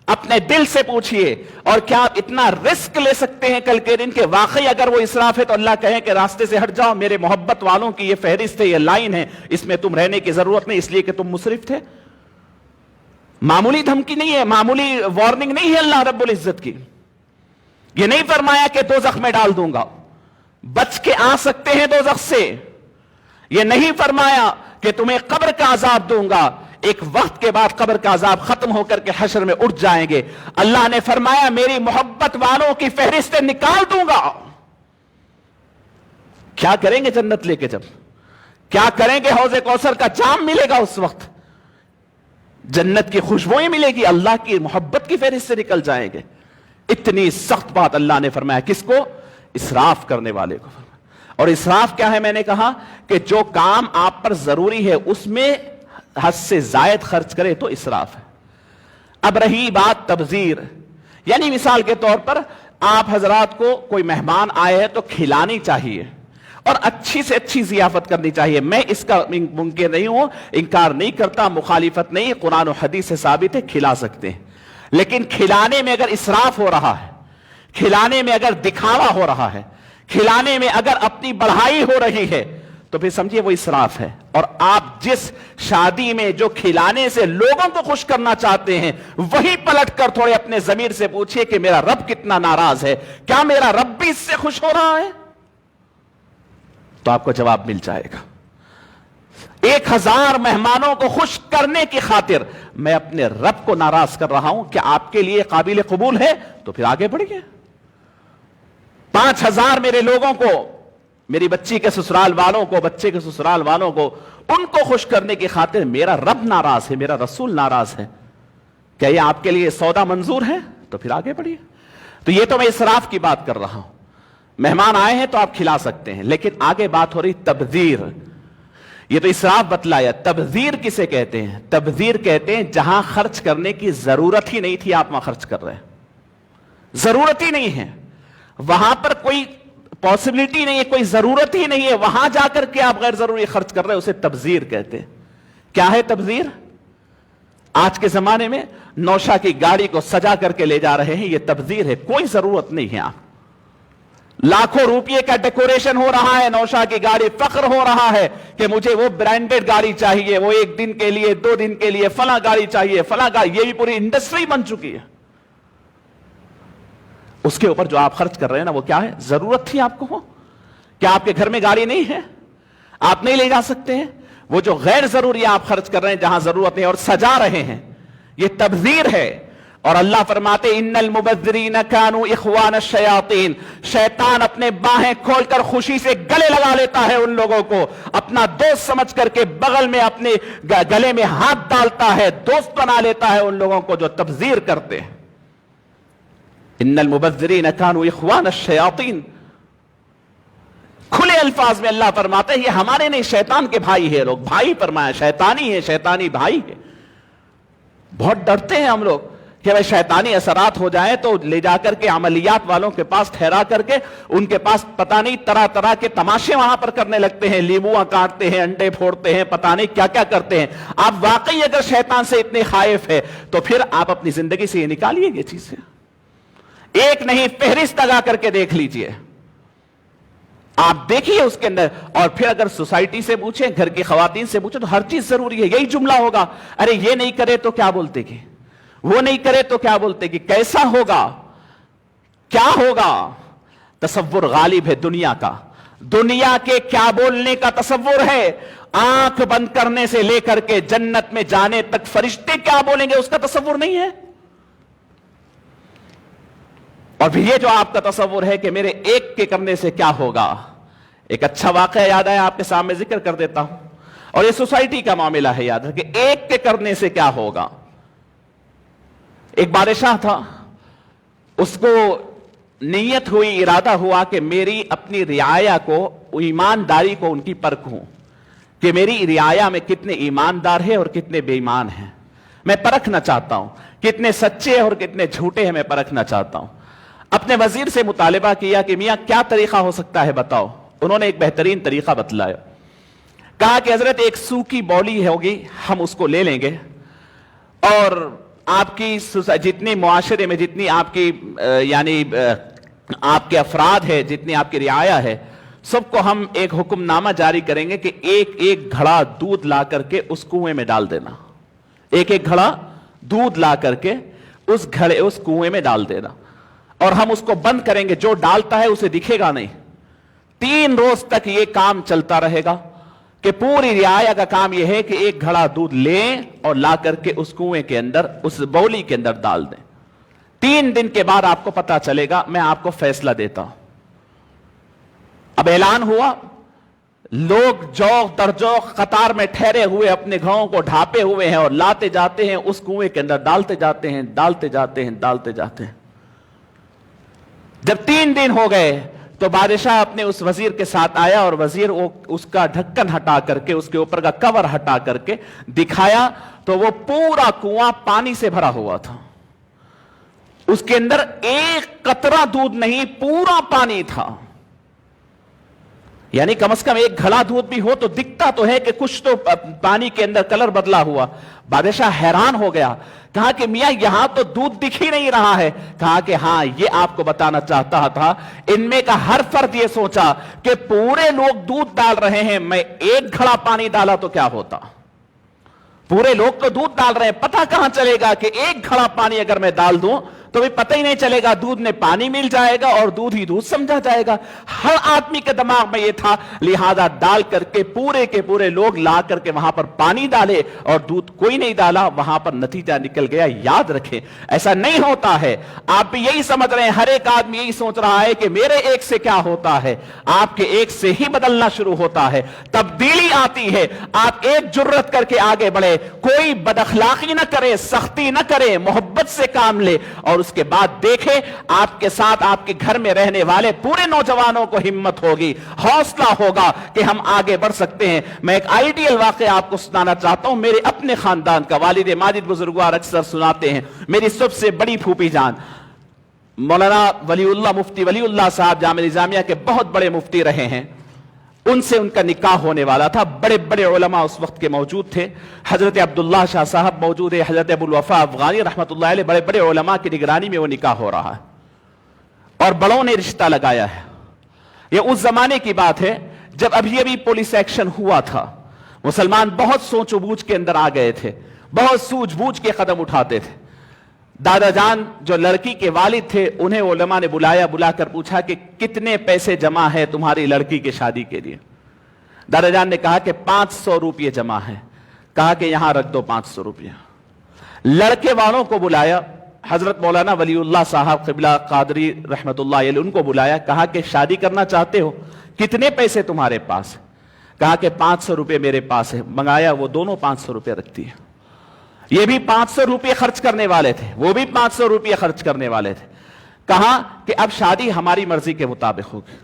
اپنے دل سے پوچھئے۔ اور کیا آپ اتنا رسک لے سکتے ہیں کل کے دن کہ واقعی اگر وہ اسراف ہے تو اللہ کہے کہ راستے سے ہٹ جاؤ، میرے محبت والوں کی یہ فہرست ہے، یہ لائن ہے، اس میں تم رہنے کی ضرورت نہیں اس لیے کہ تم مسرف تھے؟ معمولی دھمکی نہیں ہے، معمولی وارننگ نہیں ہے اللہ رب العزت کی۔ یہ نہیں فرمایا کہ دوزخ میں ڈال دوں گا، بچ کے آ سکتے ہیں دوزخ سے۔ یہ نہیں فرمایا کہ تمہیں قبر کا عذاب دوں گا، ایک وقت کے بعد قبر کا عذاب ختم ہو کر کے حشر میں اٹھ جائیں گے۔ اللہ نے فرمایا میری محبت والوں کی فہرستیں نکال دوں گا۔ کیا کریں گے جنت لے کے؟ جب کیا کریں گے؟ حوض کوثر کا جام ملے گا، اس وقت جنت کی خوشبوئیں ملے گی، اللہ کی محبت کی فہرست سے نکل جائیں گے۔ اتنی سخت بات اللہ نے فرمایا، کس کو؟ اسراف کرنے والے کو فرمایا۔ اور اسراف کیا ہے؟ میں نے کہا کہ جو کام آپ پر ضروری ہے اس میں حد سے زائد خرچ کرے تو اسراف ہے۔ اب رہی بات تبذیر، یعنی مثال کے طور پر آپ حضرات کو کوئی مہمان آئے ہے تو کھلانی چاہیے اور اچھی سے اچھی ضیافت کرنی چاہیے۔ میں اس کا منکر نہیں ہوں، انکار نہیں کرتا، مخالفت نہیں، قرآن و حدیث سے ثابت ہے کھلا سکتے ہیں، لیکن کھلانے میں اگر اسراف ہو رہا ہے، کھلانے میں اگر دکھاوا ہو رہا ہے، کھلانے میں اگر اپنی بڑھائی ہو رہی ہے تو پھر سمجھیے وہ اسراف ہے۔ اور آپ جس شادی میں جو کھلانے سے لوگوں کو خوش کرنا چاہتے ہیں وہی پلٹ کر تھوڑے اپنے ضمیر سے پوچھئے کہ میرا رب کتنا ناراض ہے، کیا میرا رب بھی اس سے خوش ہو رہا ہے؟ تو آپ کو جواب مل جائے گا۔ 1000 مہمانوں کو خوش کرنے کی خاطر میں اپنے رب کو ناراض کر رہا ہوں، کیا آپ کے لیے قابل قبول ہے؟ تو پھر آگے بڑھئے۔ 5000 میرے لوگوں کو، میری بچی کے سسرال والوں کو، بچے کے سسرال والوں کو، ان کو خوش کرنے کی خاطر میرا رب ناراض ہے، میرا رسول ناراض ہے، کیا یہ آپ کے لیے سودا منظور ہے؟ تو پھر آگے بڑھئے۔ تو یہ تو میں اسراف کی بات کر رہا ہوں، مہمان آئے ہیں تو آپ کھلا سکتے ہیں، لیکن آگے بات ہو رہی تبذیر۔ یہ تو اسراف بتلایا، تبذیر کسے کہتے ہیں؟ تبذیر کہتے ہیں جہاں خرچ کرنے کی ضرورت ہی نہیں تھی آپ وہاں خرچ کر رہے ہیں، ضرورت ہی نہیں ہے، وہاں پر کوئی پاسبلٹی نہیں ہے، کوئی ضرورت ہی نہیں ہے، وہاں جا کر کے آپ غیر ضروری خرچ کر رہے ہیں، اسے تبذیر کہتے ہیں۔ کیا ہے تبذیر؟ آج کے زمانے میں نوشا کی گاڑی کو سجا کر کے لے جا رہے ہیں، یہ تبذیر ہے، کوئی ضرورت نہیں ہے۔ آپ لاکھوں روپے کا ڈیکوریشن ہو رہا ہے، نوشا کی گاڑی، فخر ہو رہا ہے کہ مجھے وہ برانڈڈ گاڑی چاہیے، وہ 1 دن کے لیے 2 دن کے لیے فلاں گاڑی چاہیے، فلاں گاڑی، یہ بھی پوری انڈسٹری بن چکی ہے۔ اس کے اوپر جو آپ خرچ کر رہے ہیں نا وہ کیا ہے؟ ضرورت تھی آپ کو ہو؟ کیا آپ کے گھر میں گاڑی نہیں ہے؟ آپ نہیں لے جا سکتے ہیں؟ وہ جو غیر ضروری آپ خرچ کر رہے ہیں جہاں ضرورت نہیں اور سجا رہے ہیں، یہ تبذیر ہے۔ اور اللہ فرماتے ان المبذرین کانوا اخوان الشیاطین، شیطان اپنے باہیں کھول کر خوشی سے گلے لگا لیتا ہے ان لوگوں کو، اپنا دوست سمجھ کر کے بغل میں اپنے گلے میں ہاتھ ڈالتا ہے، دوست بنا لیتا ہے ان لوگوں کو جو تبذیر کرتے ہیں۔ ان المبذرین کانوا اخوان الشیاطین، کھلے الفاظ میں اللہ فرماتے ہیں یہ ہمارے نہیں، شیطان کے بھائی ہے۔ لوگ بھائی فرمایا، شیطانی ہے، شیطانی بھائی ہے۔ بہت ڈرتے ہیں ہم لوگ کہ بھائی شیطانی اثرات ہو جائیں تو لے جا کر کے عملیات والوں کے پاس ٹھہرا کر کے ان کے پاس پتہ نہیں طرح طرح کے تماشے وہاں پر کرنے لگتے ہیں، لیموਆਂ کاٹتے ہیں، انڈے پھوڑتے ہیں، پتہ نہیں کیا کیا کرتے ہیں۔ آپ واقعی اگر شیطان سے اتنے خائف ہے تو پھر آپ اپنی زندگی سے یہ نکالیے یہ چیزیں، ایک نہیں فہرست لگا کر کے دیکھ لیجئے، آپ دیکھیے اس کے اندر۔ اور پھر اگر سوسائٹی سے پوچھیں، گھر کی خواتین سے پوچھیں تو ہر چیز ضروری ہے، یہی جملہ ہوگا، ارے یہ نہیں کرے تو کیا بولتے گی، وہ نہیں کرے تو کیا بولتے گی، کیسا ہوگا، کیا ہوگا۔ تصور غالب ہے دنیا کا، دنیا کے کیا بولنے کا تصور ہے، آنکھ بند کرنے سے لے کر کے جنت میں جانے تک فرشتے کیا بولیں گے اس کا تصور نہیں ہے۔ اور پھر یہ جو آپ کا تصور ہے کہ میرے ایک کے کرنے سے کیا ہوگا، ایک اچھا واقعہ یاد آیا آپ کے سامنے ذکر کر دیتا ہوں، اور یہ سوسائٹی کا معاملہ ہے، یاد رکھیں ایک کے کرنے سے کیا ہوگا۔ ایک بادشاہ تھا، اس کو نیت ہوئی، ارادہ ہوا کہ میری اپنی رعایا کو، ایمانداری کو ان کی پرکھوں کہ میری رعایا میں کتنے ایماندار ہیں اور کتنے بے ایمان ہیں، میں پرکھنا چاہتا ہوں، کتنے سچے اور کتنے جھوٹے ہیں میں پرکھنا چاہتا ہوں۔ اپنے وزیر سے مطالبہ کیا کہ میاں کیا طریقہ ہو سکتا ہے بتاؤ۔ انہوں نے ایک بہترین طریقہ بتلایا، کہا کہ حضرت ایک سوکھی بولی ہوگی، ہم اس کو لے لیں گے، اور آپ کی جتنی معاشرے میں جتنی آپ کی یعنی آپ کے افراد ہے، جتنی آپ کی رعایا ہے، سب کو ہم ایک حکم نامہ جاری کریں گے کہ ایک ایک گھڑا دودھ لا کر کے اس کنویں میں ڈال دینا، ایک ایک گھڑا دودھ لا کر کے اس کنویں میں ڈال دینا، اور ہم اس کو بند کریں گے، جو ڈالتا ہے اسے دکھے گا نہیں۔ 3 روز تک یہ کام چلتا رہے گا کہ پوری رعایا کا کام یہ ہے کہ ایک گھڑا دودھ لیں اور لا کر کے اس کنویں کے اندر، اس بولی کے اندر ڈال دیں۔ 3 دن کے بعد آپ کو پتا چلے گا، میں آپ کو فیصلہ دیتا ہوں۔ اب اعلان ہوا، لوگ جوق در جوق قطار میں ٹھہرے ہوئے اپنے گھروں کو ڈھانپے ہوئے ہیں اور لاتے جاتے ہیں، اس کنویں کے اندر ڈالتے جاتے ہیں، ڈالتے جاتے ہیں، ڈالتے جاتے ہیں۔ جب 3 دن ہو گئے تو بادشاہ اپنے اس وزیر کے ساتھ آیا، اور وزیر اس کا ڈھکن ہٹا کر کے، اس کے اوپر کا کور ہٹا کر کے دکھایا تو وہ پورا کنواں پانی سے بھرا ہوا تھا، اس کے اندر ایک قطرہ دودھ نہیں، پورا پانی تھا۔ یعنی کم از کم ایک گھڑا دودھ بھی ہو تو دکھتا تو ہے کہ کچھ تو پانی کے اندر کلر بدلا ہوا۔ بادشاہ حیران ہو گیا، کہا کہ میاں یہاں تو دودھ دکھ ہی نہیں رہا ہے۔ کہا کہ ہاں، یہ آپ کو بتانا چاہتا تھا، ان میں کا ہر فرد یہ سوچا کہ پورے لوگ دودھ ڈال رہے ہیں، میں ایک گھڑا پانی ڈالا تو کیا ہوتا۔ پورے لوگ تو دودھ ڈال رہے ہیں، پتہ کہاں چلے گا کہ ایک گھڑا پانی اگر میں ڈال دوں تو بھی پتہ ہی نہیں چلے گا، دودھ میں پانی مل جائے گا اور دودھ ہی دودھ سمجھا جائے گا۔ ہر آدمی کے دماغ میں یہ تھا، لہذا ڈال کر کے پورے کے پورے لوگ لا کر کے وہاں پر پانی ڈالے اور دودھ کوئی نہیں ڈالا، وہاں پر نتیجہ نکل گیا۔ یاد رکھیں، ایسا نہیں ہوتا ہے، آپ بھی یہی سمجھ رہے ہیں، ہر ایک آدمی یہی سوچ رہا ہے کہ میرے ایک سے کیا ہوتا ہے، آپ کے ایک سے ہی بدلنا شروع ہوتا ہے، تبدیلی آتی ہے۔ آپ ایک جرت کر کے آگے بڑھے، کوئی بد اخلاقی نہ کرے، سختی نہ کرے، محبت سے کام لے، اور اس کے بعد دیکھیں آپ کے ساتھ آپ کے گھر میں رہنے والے پورے نوجوانوں کو ہمت ہوگی، حوصلہ ہوگا کہ ہم آگے بڑھ سکتے ہیں۔ میں ایک آئیڈیل واقعہ آپ کو سنانا چاہتا ہوں، میرے اپنے خاندان کا۔ والد ماجد بزرگوار اکثر سناتے ہیں، میری سب سے بڑی پھوپھی جان مولانا ولی اللہ، مفتی ولی اللہ صاحب جامعہ نظامیہ کے بہت بڑے مفتی رہے ہیں، ان سے ان کا نکاح ہونے والا تھا۔ بڑے بڑے علماء اس وقت کے موجود تھے، حضرت عبداللہ شاہ صاحب موجود ہے، حضرت ابو الوفا افغانی رحمۃ اللہ علیہ، بڑے بڑے علماء کی نگرانی میں وہ نکاح ہو رہا ہے، اور بڑوں نے رشتہ لگایا ہے۔ یہ اس زمانے کی بات ہے جب ابھی پولیس ایکشن ہوا تھا، مسلمان بہت سوچ و بوجھ کے اندر آ گئے تھے، بہت سوچ بوجھ کے قدم اٹھاتے تھے۔ دادا جان جو لڑکی کے والد تھے، انہیں علماء نے بلا کر پوچھا کہ کتنے پیسے جمع ہے تمہاری لڑکی کی شادی کے لیے۔ دادا جان نے کہا کہ 500 روپے جمع ہے۔ کہا کہ یہاں رکھ دو 500 روپے۔ لڑکے والوں کو بلایا، حضرت مولانا ولی اللہ صاحب قبلہ قادری رحمت اللہ علیہ، ان کو بلایا، کہا کہ شادی کرنا چاہتے ہو، کتنے پیسے تمہارے پاس؟ کہا کہ 500 روپے میرے پاس ہے۔ منگایا، وہ دونوں 500 روپے رکھتی ہے۔ یہ بھی 500 روپے خرچ کرنے والے تھے، وہ بھی 500 روپے خرچ کرنے والے تھے۔ کہا کہ اب شادی ہماری مرضی کے مطابق ہوگی۔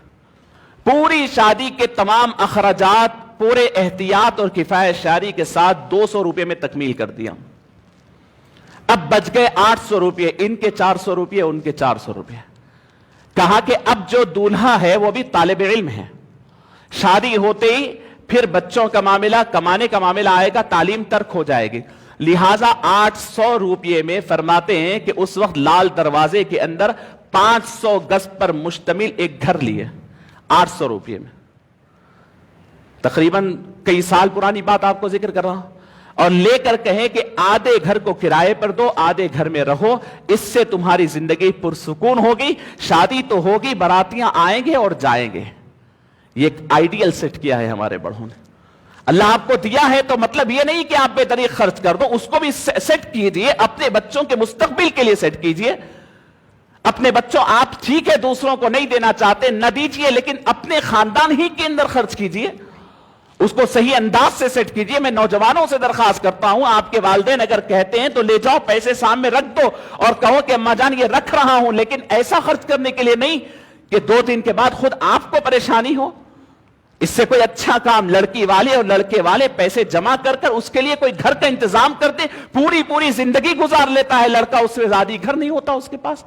پوری شادی کے تمام اخراجات پورے احتیاط اور کفایت شعری کے ساتھ 200 روپے میں تکمیل کر دیا۔ اب بچ گئے 800 روپے، ان کے 400 روپے، ان کے 400 روپے۔ کہا کہ اب جو دولہا ہے وہ بھی طالب علم ہے، شادی ہوتے ہی پھر بچوں کا معاملہ، کمانے کا معاملہ آئے گا، تعلیم ترک ہو جائے گی، لہٰذا 800 روپے میں فرماتے ہیں کہ اس وقت لال دروازے کے اندر 500 گز پر مشتمل ایک گھر لیے، 800 روپے میں۔ تقریباً کئی سال پرانی بات آپ کو ذکر کر رہا ہوں، اور لے کر کہیں کہ آدھے گھر کو کرائے پر دو، آدھے گھر میں رہو، اس سے تمہاری زندگی پرسکون ہوگی، شادی تو ہوگی، براتیاں آئیں گے اور جائیں گے۔ یہ ایک آئیڈیل سیٹ کیا ہے ہمارے بڑوں نے۔ اللہ آپ کو دیا ہے تو مطلب یہ نہیں کہ آپ بے طریق خرچ کر دو، اس کو بھی سیٹ کیجئے، اپنے بچوں کے مستقبل کے لیے سیٹ کیجئے۔ اپنے بچوں، آپ ٹھیک ہے دوسروں کو نہیں دینا چاہتے، نہ دیجئے، لیکن اپنے خاندان ہی کے اندر خرچ کیجئے، اس کو صحیح انداز سے سیٹ کیجئے۔ میں نوجوانوں سے درخواست کرتا ہوں، آپ کے والدین اگر کہتے ہیں تو لے جاؤ، پیسے سامنے رکھ دو اور کہو کہ اماں جان یہ رکھ رہا ہوں، لیکن ایسا خرچ کرنے کے لیے نہیں کہ 2 دن کے بعد خود آپ کو پریشانی ہو۔ اس سے کوئی اچھا کام لڑکی والے اور لڑکے والے پیسے جمع کر کر اس کے لیے کوئی گھر کا انتظام کرتے، پوری زندگی گزار لیتا ہے لڑکا، اس سے زیادہ گھر نہیں ہوتا اس کے پاس۔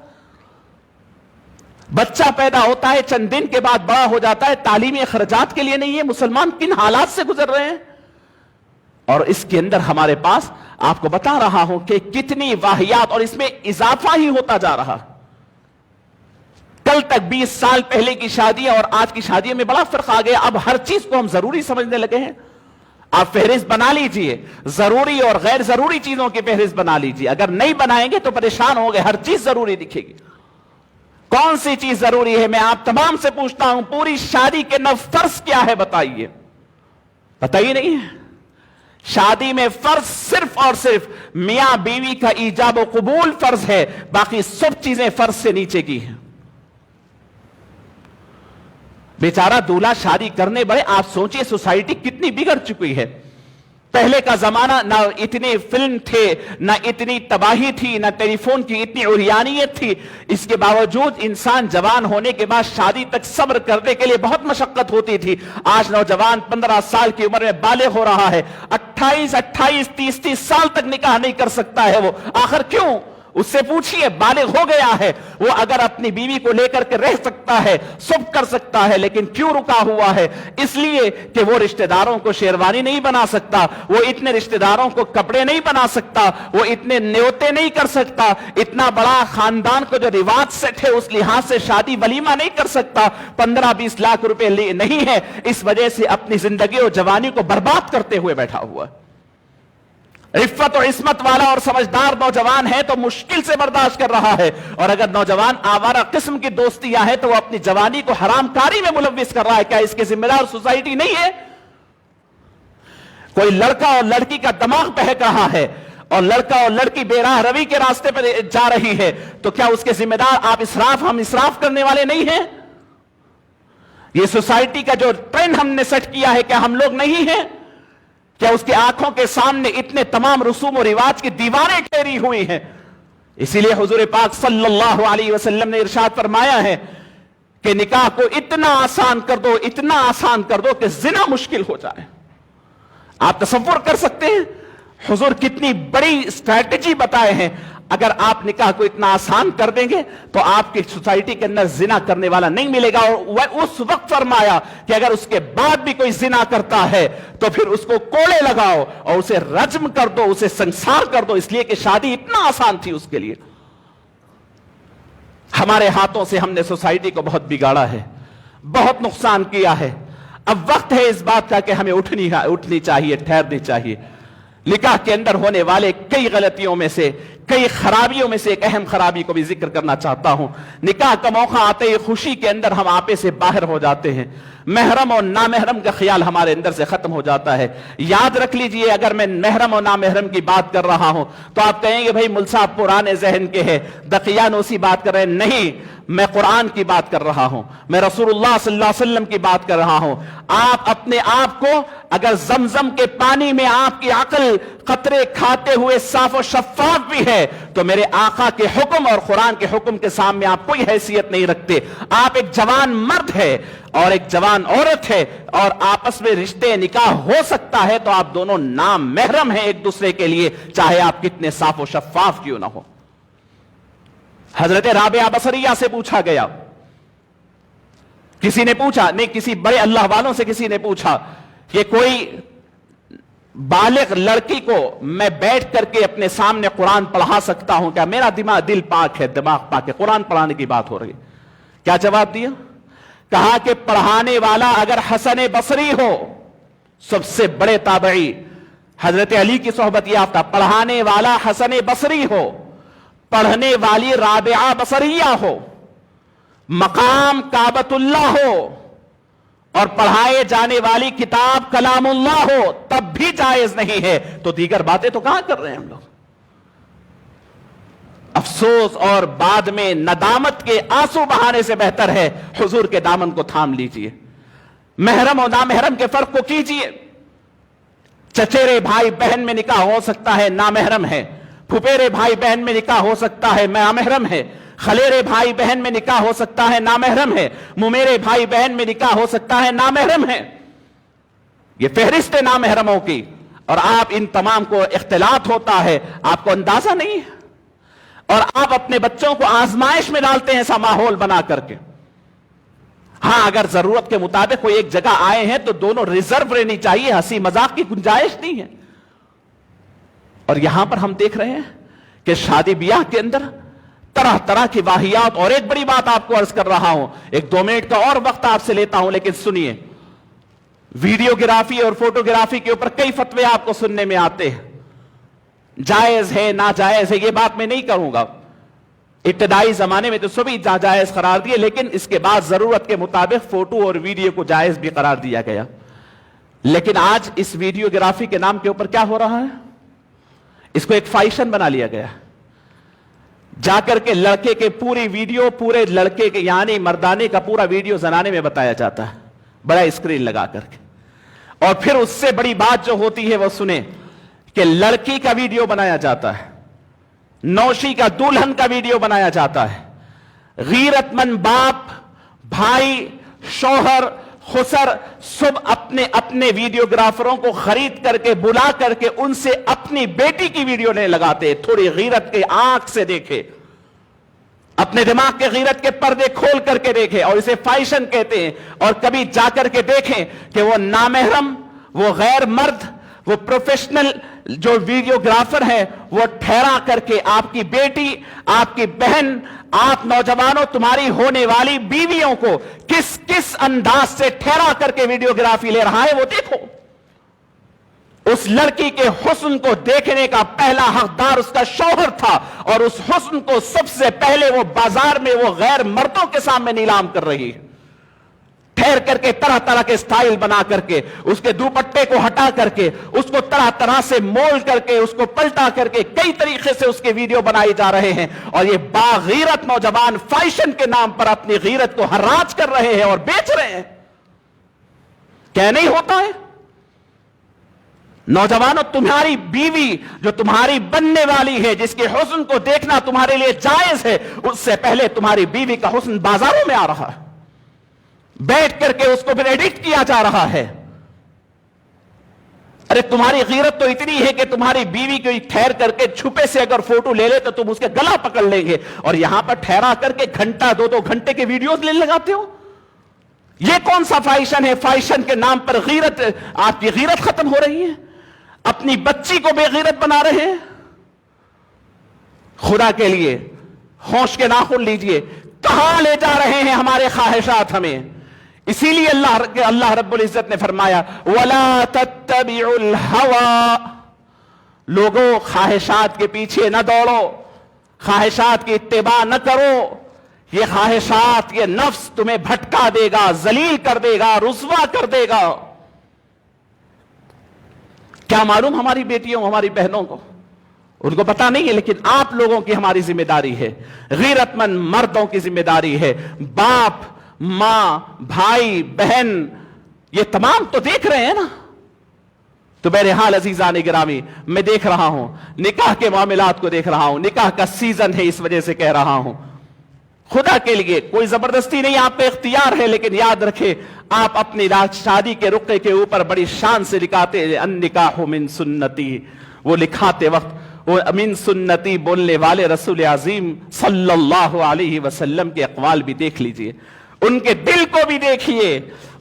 بچہ پیدا ہوتا ہے، چند دن کے بعد بڑا ہو جاتا ہے، تعلیمی اخراجات کے لیے نہیں ہے۔ مسلمان کن حالات سے گزر رہے ہیں، اور اس کے اندر ہمارے پاس آپ کو بتا رہا ہوں کہ کتنی واہیات، اور اس میں اضافہ ہی ہوتا جا رہا۔ کل تک 20 سال پہلے کی شادیاں اور آج کی شادیوں میں بڑا فرق آ گیا۔ اب ہر چیز کو ہم ضروری سمجھنے لگے ہیں۔ آپ فہرست بنا لیجئے، ضروری اور غیر ضروری چیزوں کی فہرست بنا لیجئے، اگر نہیں بنائیں گے تو پریشان ہوں گے، ہر چیز ضروری دکھے گی۔ کون سی چیز ضروری ہے؟ میں آپ تمام سے پوچھتا ہوں، پوری شادی کے نو فرض کیا ہے بتائیے؟ بتائیے نہیں ہے؟ شادی میں فرض صرف اور صرف میاں بیوی کا ایجاب و قبول فرض ہے، باقی سب چیزیں فرض سے نیچے کی ہیں۔ بیچارہ دولہا شادی کرنے بڑے، آپ سوچئے سوسائٹی کتنی بگڑ چکی ہے۔ پہلے کا زمانہ نہ اتنے فلم تھے، نہ اتنی تباہی تھی، نہ ٹیلی فون کی اتنی عریانیت تھی، اس کے باوجود انسان جوان ہونے کے بعد شادی تک صبر کرنے کے لیے بہت مشقت ہوتی تھی۔ آج نوجوان 15 سال کی عمر میں بالغ ہو رہا ہے، 28 30 سال تک نکاح نہیں کر سکتا ہے وہ، آخر کیوں؟ اس سے پوچھئے، بالغ ہو گیا ہے وہ، اگر اپنی بیوی کو لے کر کے رہ سکتا ہے، سب کر سکتا ہے، لیکن کیوں رکا ہوا ہے؟ اس لیے کہ وہ رشتہ داروں کو شیروانی نہیں بنا سکتا، وہ اتنے رشتہ داروں کو کپڑے نہیں بنا سکتا، وہ اتنے نیوتے نہیں کر سکتا، اتنا بڑا خاندان کو جو رواج سیٹ ہے اس لحاظ سے شادی ولیمہ نہیں کر سکتا، 15-20 لاکھ روپے نہیں ہے، اس وجہ سے اپنی زندگی اور جوانی کو برباد کرتے ہوئے بیٹھا ہوا ہے۔ عفت و عصمت والا اور سمجھدار نوجوان ہے تو مشکل سے برداشت کر رہا ہے، اور اگر نوجوان آوارہ قسم کی دوستیاں ہیں تو وہ اپنی جوانی کو حرام کاری میں ملوث کر رہا ہے۔ کیا اس کے ذمہ دار سوسائٹی نہیں ہے؟ کوئی لڑکا اور لڑکی کا دماغ بہک رہا ہے اور لڑکا اور لڑکی بے راہ روی کے راستے پر جا رہی ہے، تو کیا اس کے ذمہ دار ہم اسراف کرنے والے نہیں ہیں؟ یہ سوسائٹی کا جو ٹرینڈ ہم نے سیٹ کیا ہے، کیا ہم لوگ نہیں ہیں؟ کیا اس کی آنکھوں کے سامنے اتنے تمام رسوم و رواج کی دیواریں ٹھہری ہوئی ہیں؟ اسی لیے حضور پاک صلی اللہ علیہ وسلم نے ارشاد فرمایا ہے کہ نکاح کو اتنا آسان کر دو، اتنا آسان کر دو کہ زنا مشکل ہو جائے۔ آپ تصور کر سکتے ہیں حضور کتنی بڑی اسٹریٹجی بتائے ہیں۔ اگر آپ نکاح کو اتنا آسان کر دیں گے تو آپ کی سوسائٹی کے اندر زنا کرنے والا نہیں ملے گا، اور اس وقت فرمایا کہ اگر اس کے بعد بھی کوئی زنا کرتا ہے تو پھر اس کو کوڑے لگاؤ اور اسے رجم کر دو، اسے سنسار کر دو، اس لیے کہ شادی اتنا آسان تھی اس کے لیے۔ ہمارے ہاتھوں سے ہم نے سوسائٹی کو بہت بگاڑا ہے، بہت نقصان کیا ہے۔ اب وقت ہے اس بات کا کہ ہمیں اٹھنی چاہیے، ٹھہرنی چاہیے۔ نکاح کے اندر ہونے والے کئی غلطیوں میں سے، کئی خرابیوں میں سے ایک اہم خرابی کو بھی ذکر کرنا چاہتا ہوں۔ نکاح کا موقع آتے ہی خوشی کے اندر ہم آپے سے باہر ہو جاتے ہیں، محرم اور نامحرم کا خیال ہمارے اندر سے ختم ہو جاتا ہے۔ یاد رکھ لیجئے، اگر میں محرم اور نامحرم کی بات کر رہا ہوں تو آپ کہیں گے بھائی مل صاحب پرانے ذہن کے ہیں، دقیانوسی بات کر رہے ہیں۔ نہیں، میں قرآن کی بات کر رہا ہوں، میں رسول اللہ صلی اللہ علیہ وسلم کی بات کر رہا ہوں۔ آپ اپنے آپ کو اگر زمزم کے پانی میں آپ کی عقل قطرے کھاتے ہوئے صاف و شفاف بھی ہے تو میرے آقا کے حکم اور قرآن کے حکم کے سامنے آپ کوئی حیثیت نہیں رکھتے۔ آپ ایک جوان مرد ہے اور ایک جوان عورت ہے، اور آپس میں رشتے نکاح ہو سکتا ہے تو آپ دونوں نام محرم ہیں ایک دوسرے کے لیے، چاہے آپ کتنے صاف و شفاف کیوں نہ ہو۔ حضرت رابعہ بصریہ سے پوچھا گیا، کسی نے پوچھا، نہیں کسی بڑے اللہ والوں سے کسی نے پوچھا کہ کوئی بالغ لڑکی کو میں بیٹھ کر کے اپنے سامنے قرآن پڑھا سکتا ہوں کیا؟ میرا دل پاک ہے، دماغ پاک ہے، قرآن پڑھانے کی بات ہو رہی ہے۔ کیا جواب دیا؟ کہا کہ پڑھانے والا اگر حسن بصری ہو، سب سے بڑے تابعی، حضرت علی کی صحبت یافتہ، پڑھانے والا حسن بصری ہو، پڑھنے والی رابعہ بصریہ ہو، مقام کعبۃ اللہ ہو، اور پڑھائے جانے والی کتاب کلام اللہ ہو، تب بھی جائز نہیں ہے، تو دیگر باتیں تو کہاں کر رہے ہیں ہم لوگ؟ افسوس اور بعد میں ندامت کے آنسو بہانے سے بہتر ہے حضور کے دامن کو تھام لیجئے. محرم اور نامحرم کے فرق کو کیجئے. چچیرے بھائی بہن میں نکاح ہو سکتا ہے، نامحرم ہے. پھپیرے بھائی بہن میں نکاح ہو سکتا ہے، نامحرم ہے. خلیرے بھائی بہن میں نکاح ہو سکتا ہے، نامحرم ہے. ممیرے بھائی بہن میں نکاح ہو سکتا ہے، نامحرم ہے. یہ فہرست ہے نامحرموں کی، اور آپ ان تمام کو اختلاط ہوتا ہے، آپ کو اندازہ نہیں ہے، اور آپ اپنے بچوں کو آزمائش میں ڈالتے ہیں ایسا ماحول بنا کر کے. ہاں اگر ضرورت کے مطابق کوئی ایک جگہ آئے ہیں تو دونوں ریزرو رہنی چاہیے، ہنسی مذاق کی گنجائش نہیں ہے. اور یہاں پر ہم دیکھ رہے ہیں کہ شادی بیاہ کے اندر طرح طرح کی واہیات. اور ایک بڑی بات آپ کو عرض کر رہا ہوں، ایک 2 منٹ کا اور وقت آپ سے لیتا ہوں لیکن سنیے. ویڈیوگرافی اور فوٹوگرافی کے اوپر کئی فتوے آپ کو سننے میں آتے ہیں، جائز ہے ناجائز ہے، یہ بات میں نہیں کروں گا. ابتدائی زمانے میں تو سبھی ناجائز قرار دیے، لیکن اس کے بعد ضرورت کے مطابق فوٹو اور ویڈیو کو جائز بھی قرار دیا گیا. لیکن آج اس ویڈیوگرافی کے نام کے اوپر کیا ہو رہا ہے؟ اس کو ایک فیشن بنا لیا گیا. جا کر کے لڑکے کے پوری ویڈیو، پورے لڑکے کے یعنی مردانے کا پورا ویڈیو زنانے میں بتایا جاتا ہے، بڑا اسکرین لگا کر کے. اور پھر اس سے بڑی بات جو ہوتی ہے وہ سنیں کہ لڑکی کا ویڈیو بنایا جاتا ہے، نوشی کا دلہن کا ویڈیو بنایا جاتا ہے. غیرت مند باپ، بھائی، شوہر، خسر سب اپنے اپنے ویڈیوگرافروں کو خرید کر کے بلا کر کے ان سے اپنی بیٹی کی ویڈیو نہیں لگاتے. تھوڑی غیرت کے آنکھ سے دیکھے، اپنے دماغ کے غیرت کے پردے کھول کر کے دیکھیں، اور اسے فیشن کہتے ہیں. اور کبھی جا کر کے دیکھیں کہ وہ نامحرم، وہ غیر مرد، وہ پروفیشنل جو ویڈیوگرافر ہے وہ ٹھہرا کر کے آپ کی بیٹی، آپ کی بہن، آپ نوجوانوں، تمہاری ہونے والی بیویوں کو کس کس انداز سے ٹھہرا کر کے ویڈیوگرافی لے رہا ہے وہ دیکھو. اس لڑکی کے حسن کو دیکھنے کا پہلا حقدار اس کا شوہر تھا، اور اس حسن کو سب سے پہلے وہ بازار میں وہ غیر مردوں کے سامنے نیلام کر رہی ہے. ٹھہر کر کے طرح طرح کے سٹائل بنا کر کے، اس کے دوپٹے کو ہٹا کر کے، اس کو طرح طرح سے مول کر کے، اس کو پلٹا کر کے، کئی طریقے سے اس کے ویڈیو بنائی جا رہے ہیں. اور یہ باغیرت نوجوان فیشن کے نام پر اپنی غیرت کو حراج کر رہے ہیں اور بیچ رہے ہیں. کیا نہیں ہوتا ہے؟ نوجوانوں، تمہاری بیوی جو تمہاری بننے والی ہے، جس کے حسن کو دیکھنا تمہارے لیے جائز ہے، اس سے پہلے تمہاری بیوی کا حسن بازاروں میں آ رہا ہے، بیٹھ کر کے اس کو پھر ایڈٹ کیا جا رہا ہے. ارے تمہاری غیرت تو اتنی ہے کہ تمہاری بیوی کو ٹھہر کر کے چھپے سے اگر فوٹو لے لے تو تم اس کے گلا پکڑ لیں گے، اور یہاں پر ٹھہرا کر کے گھنٹہ 2 گھنٹے کے ویڈیوز لے لگاتے ہو. یہ کون سا فیشن ہے؟ فیشن کے نام پر غیرت، آپ کی غیرت ختم ہو رہی ہے، اپنی بچی کو بے غیرت بنا رہے ہیں. خدا کے لیے ہوش کے ناخن لیجئے، کہاں لے جا رہے ہیں ہمارے خواہشات ہمیں. اسی لیے اللہ رب العزت نے فرمایا وَلَا تَتَّبِعُوا الْهَوَىٰ، لوگوں خواہشات کے پیچھے نہ دوڑو، خواہشات کی اتباع نہ کرو. یہ خواہشات، یہ نفس تمہیں بھٹکا دے گا، ذلیل کر دے گا، رسوا کر دے گا. کیا معلوم ہماری بیٹیوں، ہماری بہنوں کو، ان کو پتا نہیں ہے، لیکن آپ لوگوں کی ہماری ذمہ داری ہے، غیرت مند مردوں کی ذمہ داری ہے. باپ، ماں، بھائی، بہن، یہ تمام تو دیکھ رہے ہیں نا. تو بہرحال عزیزان گرامی، میں دیکھ رہا ہوں، نکاح کے معاملات کو دیکھ رہا ہوں، نکاح کا سیزن ہے، اس وجہ سے کہہ رہا ہوں. خدا کے لیے کوئی زبردستی نہیں، آپ کا اختیار ہے، لیکن یاد رکھیں آپ اپنی شادی کے رقعے کے اوپر بڑی شان سے لکھاتے ہیں النکاح من سنتی. وہ لکھاتے وقت وہ من سنتی بولنے والے رسول عظیم صلی اللہ علیہ وسلم کے اقوال بھی دیکھ لیجئے، ان کے دل کو بھی دیکھیے.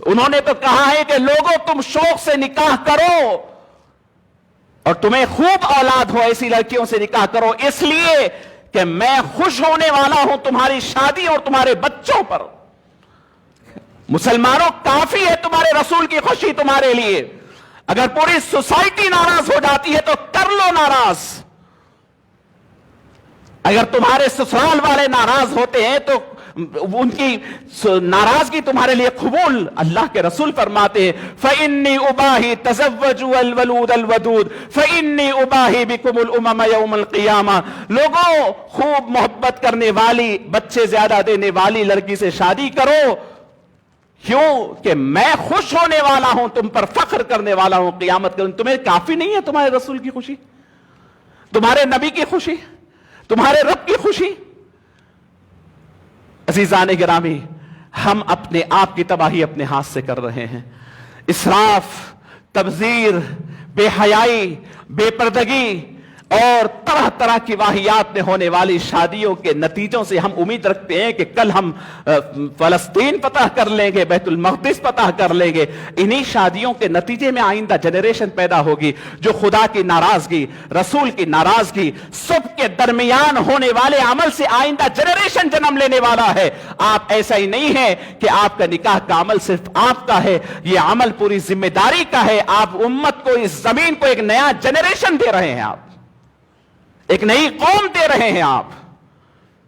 انہوں نے تو کہا ہے کہ لوگوں تم شوق سے نکاح کرو، اور تمہیں خوب اولاد ہو ایسی لڑکیوں سے نکاح کرو، اس لیے کہ میں خوش ہونے والا ہوں تمہاری شادی اور تمہارے بچوں پر. مسلمانوں، کافی ہے تمہارے رسول کی خوشی تمہارے لیے. اگر پوری سوسائٹی ناراض ہو جاتی ہے تو کر لو ناراض. اگر تمہارے سسرال والے ناراض ہوتے ہیں تو ان کی ناراضگی تمہارے لیے قبول. اللہ کے رسول فرماتے ہیں فَإِنِّي أُبَاهِي تَزَوَّجُوا الْوَلُودَ الْوَدُودَ فَإِنِّي أُبَاهِي بِكُمُ الْأُمَمَ يَوْمَ الْقِيَامَةِ. لوگوں خوب محبت کرنے والی, بچے زیادہ دینے والی لڑکی سے شادی کرو, کیوں کہ میں خوش ہونے والا ہوں, تم پر فخر کرنے والا ہوں قیامت کے دن. تمہیں کافی نہیں ہے تمہارے رسول کی خوشی, تمہارے نبی کی خوشی, تمہارے رب کی خوشی؟ عزیزان گرامی, ہم اپنے آپ کی تباہی اپنے ہاتھ سے کر رہے ہیں. اسراف, تبذیر, بے حیائی, بے پردگی اور طرح طرح کی واہیات میں ہونے والی شادیوں کے نتیجوں سے ہم امید رکھتے ہیں کہ کل ہم فلسطین فتح کر لیں گے, بیت المقدس فتح کر لیں گے. انہی شادیوں کے نتیجے میں آئندہ جنریشن پیدا ہوگی جو خدا کی ناراضگی, رسول کی ناراضگی, سب کے درمیان ہونے والے عمل سے آئندہ جنریشن جنم لینے والا ہے. آپ ایسا ہی نہیں ہے کہ آپ کا نکاح کا عمل صرف آپ کا ہے, یہ عمل پوری ذمہ داری کا ہے. آپ امت کو, اس زمین کو ایک نیا جنریشن دے رہے ہیں, آپ ایک نئی قوم دے رہے ہیں. آپ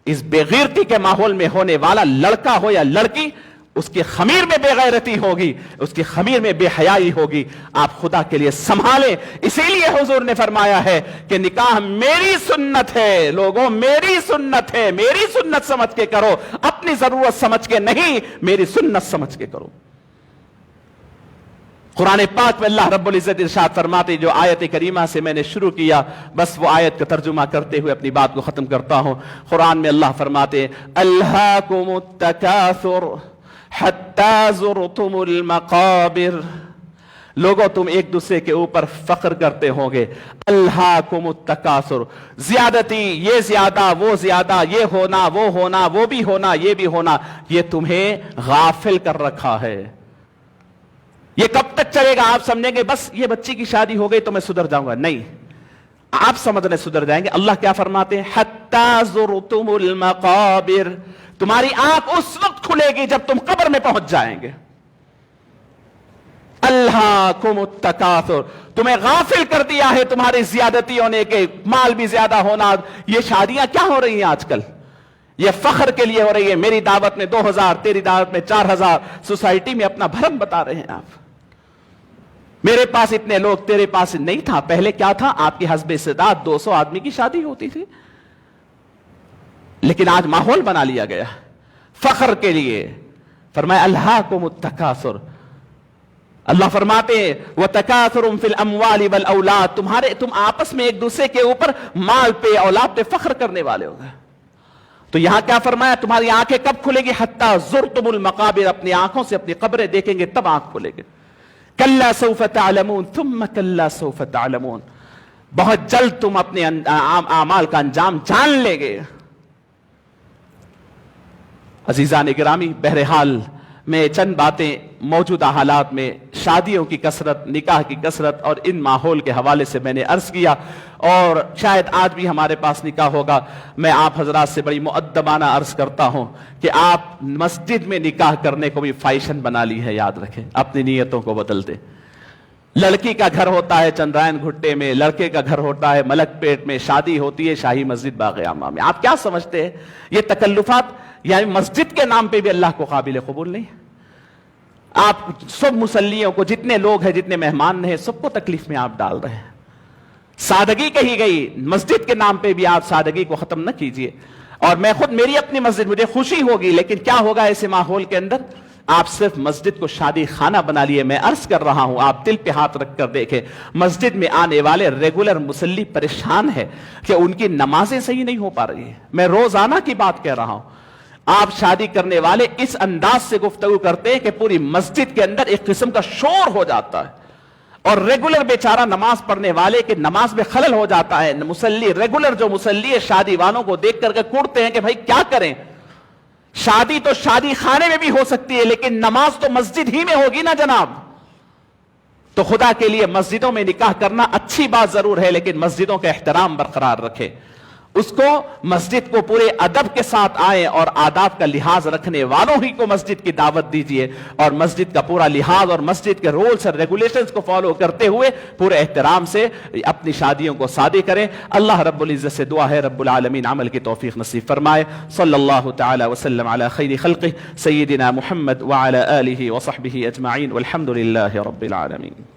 اس بے غیرتی کے ماحول میں ہونے والا لڑکا ہو یا لڑکی, اس کی خمیر میں بے غیرتی ہوگی, اس کی خمیر میں بے حیائی ہوگی. آپ خدا کے لیے سنبھالیں. اسی لیے حضور نے فرمایا ہے کہ نکاح میری سنت ہے. لوگوں, میری سنت ہے, میری سنت سمجھ کے کرو, اپنی ضرورت سمجھ کے نہیں, میری سنت سمجھ کے کرو. قرآن پاک میں اللہ رب العزت ارشاد فرماتے, جو آیت کریمہ سے میں نے شروع کیا, بس وہ آیت کا ترجمہ کرتے ہوئے اپنی بات کو ختم کرتا ہوں. قرآن میں اللہ فرماتے الہاکم التکاثر حتی زرتم المقابر. لوگوں, تم ایک دوسرے کے اوپر فخر کرتے ہوں گے. الہاکم التکاثر, زیادتی, یہ زیادہ, وہ زیادہ, یہ ہونا, وہ ہونا, وہ بھی ہونا, یہ بھی ہونا, یہ تمہیں غافل کر رکھا ہے. یہ کب تک چلے گا؟ آپ سمجھیں گے بس یہ بچی کی شادی ہو گئی تو میں سدھر جاؤں گا. نہیں, آپ سمجھنے سدھر جائیں گے. اللہ کیا فرماتے ہیں حتی زرتم المقابر. تمہاری آنکھ اس وقت کھلے گی جب تم قبر میں پہنچ جائیں گے. الہاکم التکاثر, تمہیں غافل کر دیا ہے تمہاری زیادتی ہونے کے, مال بھی زیادہ ہونا. یہ شادیاں کیا ہو رہی ہیں آج کل؟ یہ فخر کے لیے ہو رہی ہے. میری دعوت میں 2000, تیری دعوت میں 4000, سوسائٹی میں اپنا بھرم بتا رہے ہیں آپ. میرے پاس اتنے لوگ, تیرے پاس نہیں تھا. پہلے کیا تھا؟ آپ کی حسب استطاعت 200 آدمی کی شادی ہوتی تھی, لیکن آج ماحول بنا لیا گیا فخر کے لیے. فرمایا الہاکم التکاثر. اللہ فرماتے ہیں وَتَكَاثُرٌ فِي الْأَمْوَالِ وَالْأَوْلَادِ. تم آپس میں ایک دوسرے کے اوپر مال پہ, اولاد پہ فخر کرنے والے ہو گئے. تو یہاں کیا فرمایا؟ تمہاری آنکھیں کب کھلے گی؟ حتی زرتم المقابر. اپنی آنکھوں سے اپنی قبریں دیکھیں گے تب آنکھ کھلے گی. کلا سوف تعلمون ثم کلا سوف تعلمون. بہت جلد تم اپنے اعمال کا انجام جان لیں گے. عزیزان گرامی, بہرحال میں چند باتیں موجودہ حالات میں شادیوں کی کثرت, نکاح کی کثرت اور ان ماحول کے حوالے سے میں نے عرض کیا, اور شاید آج بھی ہمارے پاس نکاح ہوگا. میں آپ حضرات سے بڑی مؤدبانہ عرض کرتا ہوں کہ آپ مسجد میں نکاح کرنے کو بھی فیشن بنا لی ہے. یاد رکھیں, اپنی نیتوں کو بدل دیں. لڑکی کا گھر ہوتا ہے چندرائن گھٹے میں, لڑکے کا گھر ہوتا ہے ملک پیٹ میں, شادی ہوتی ہے شاہی مسجد باغ عامہ میں. آپ کیا سمجھتے ہیں یہ تکلفات یعنی مسجد کے نام پہ بھی اللہ کو قابل قبول نہیں؟ آپ سب مسلیوں کو, جتنے لوگ ہیں, جتنے مہمان ہیں, سب کو تکلیف میں آپ ڈال رہے ہیں. سادگی کہی گئی, مسجد کے نام پہ بھی آپ سادگی کو ختم نہ کیجئے. اور میں خود, میری اپنی مسجد, مجھے خوشی ہوگی, لیکن کیا ہوگا ایسے ماحول کے اندر؟ آپ صرف مسجد کو شادی خانہ بنا لیے. میں عرض کر رہا ہوں, آپ دل پہ ہاتھ رکھ کر دیکھیں, مسجد میں آنے والے ریگولر مسلی پریشان ہے کہ ان کی نمازیں صحیح نہیں ہو پا رہی ہیں. میں روزانہ کی بات کہہ رہا ہوں. آپ شادی کرنے والے اس انداز سے گفتگو کرتے ہیں کہ پوری مسجد کے اندر ایک قسم کا شور ہو جاتا ہے, اور ریگولر بیچارہ نماز پڑھنے والے کے نماز میں خلل ہو جاتا ہے. مسلی, ریگولر جو مسلی ہے, شادی والوں کو دیکھ کر کے کوڑتے ہیں کہ بھائی کیا کریں, شادی تو شادی خانے میں بھی ہو سکتی ہے, لیکن نماز تو مسجد ہی میں ہوگی نا جناب. تو خدا کے لیے مسجدوں میں نکاح کرنا اچھی بات ضرور ہے, لیکن مسجدوں کا احترام برقرار رکھے. اس کو مسجد کو پورے ادب کے ساتھ آئیں اور آداب کا لحاظ رکھنے والوں ہی کو مسجد کی دعوت دیجئے، اور مسجد کا پورا لحاظ اور مسجد کے رولز اور ریگولیشنز کو فالو کرتے ہوئے پورے احترام سے اپنی شادیوں کو شادی کریں۔ اللہ رب العزت سے دعا ہے رب العالمین عمل کی توفیق نصیب فرمائے۔ صلی اللہ تعالی وسلم علی خیر خلقہ سیدنا محمد وعلی آلہ وصحبہ اجمعین والحمد للہ رب العالمین۔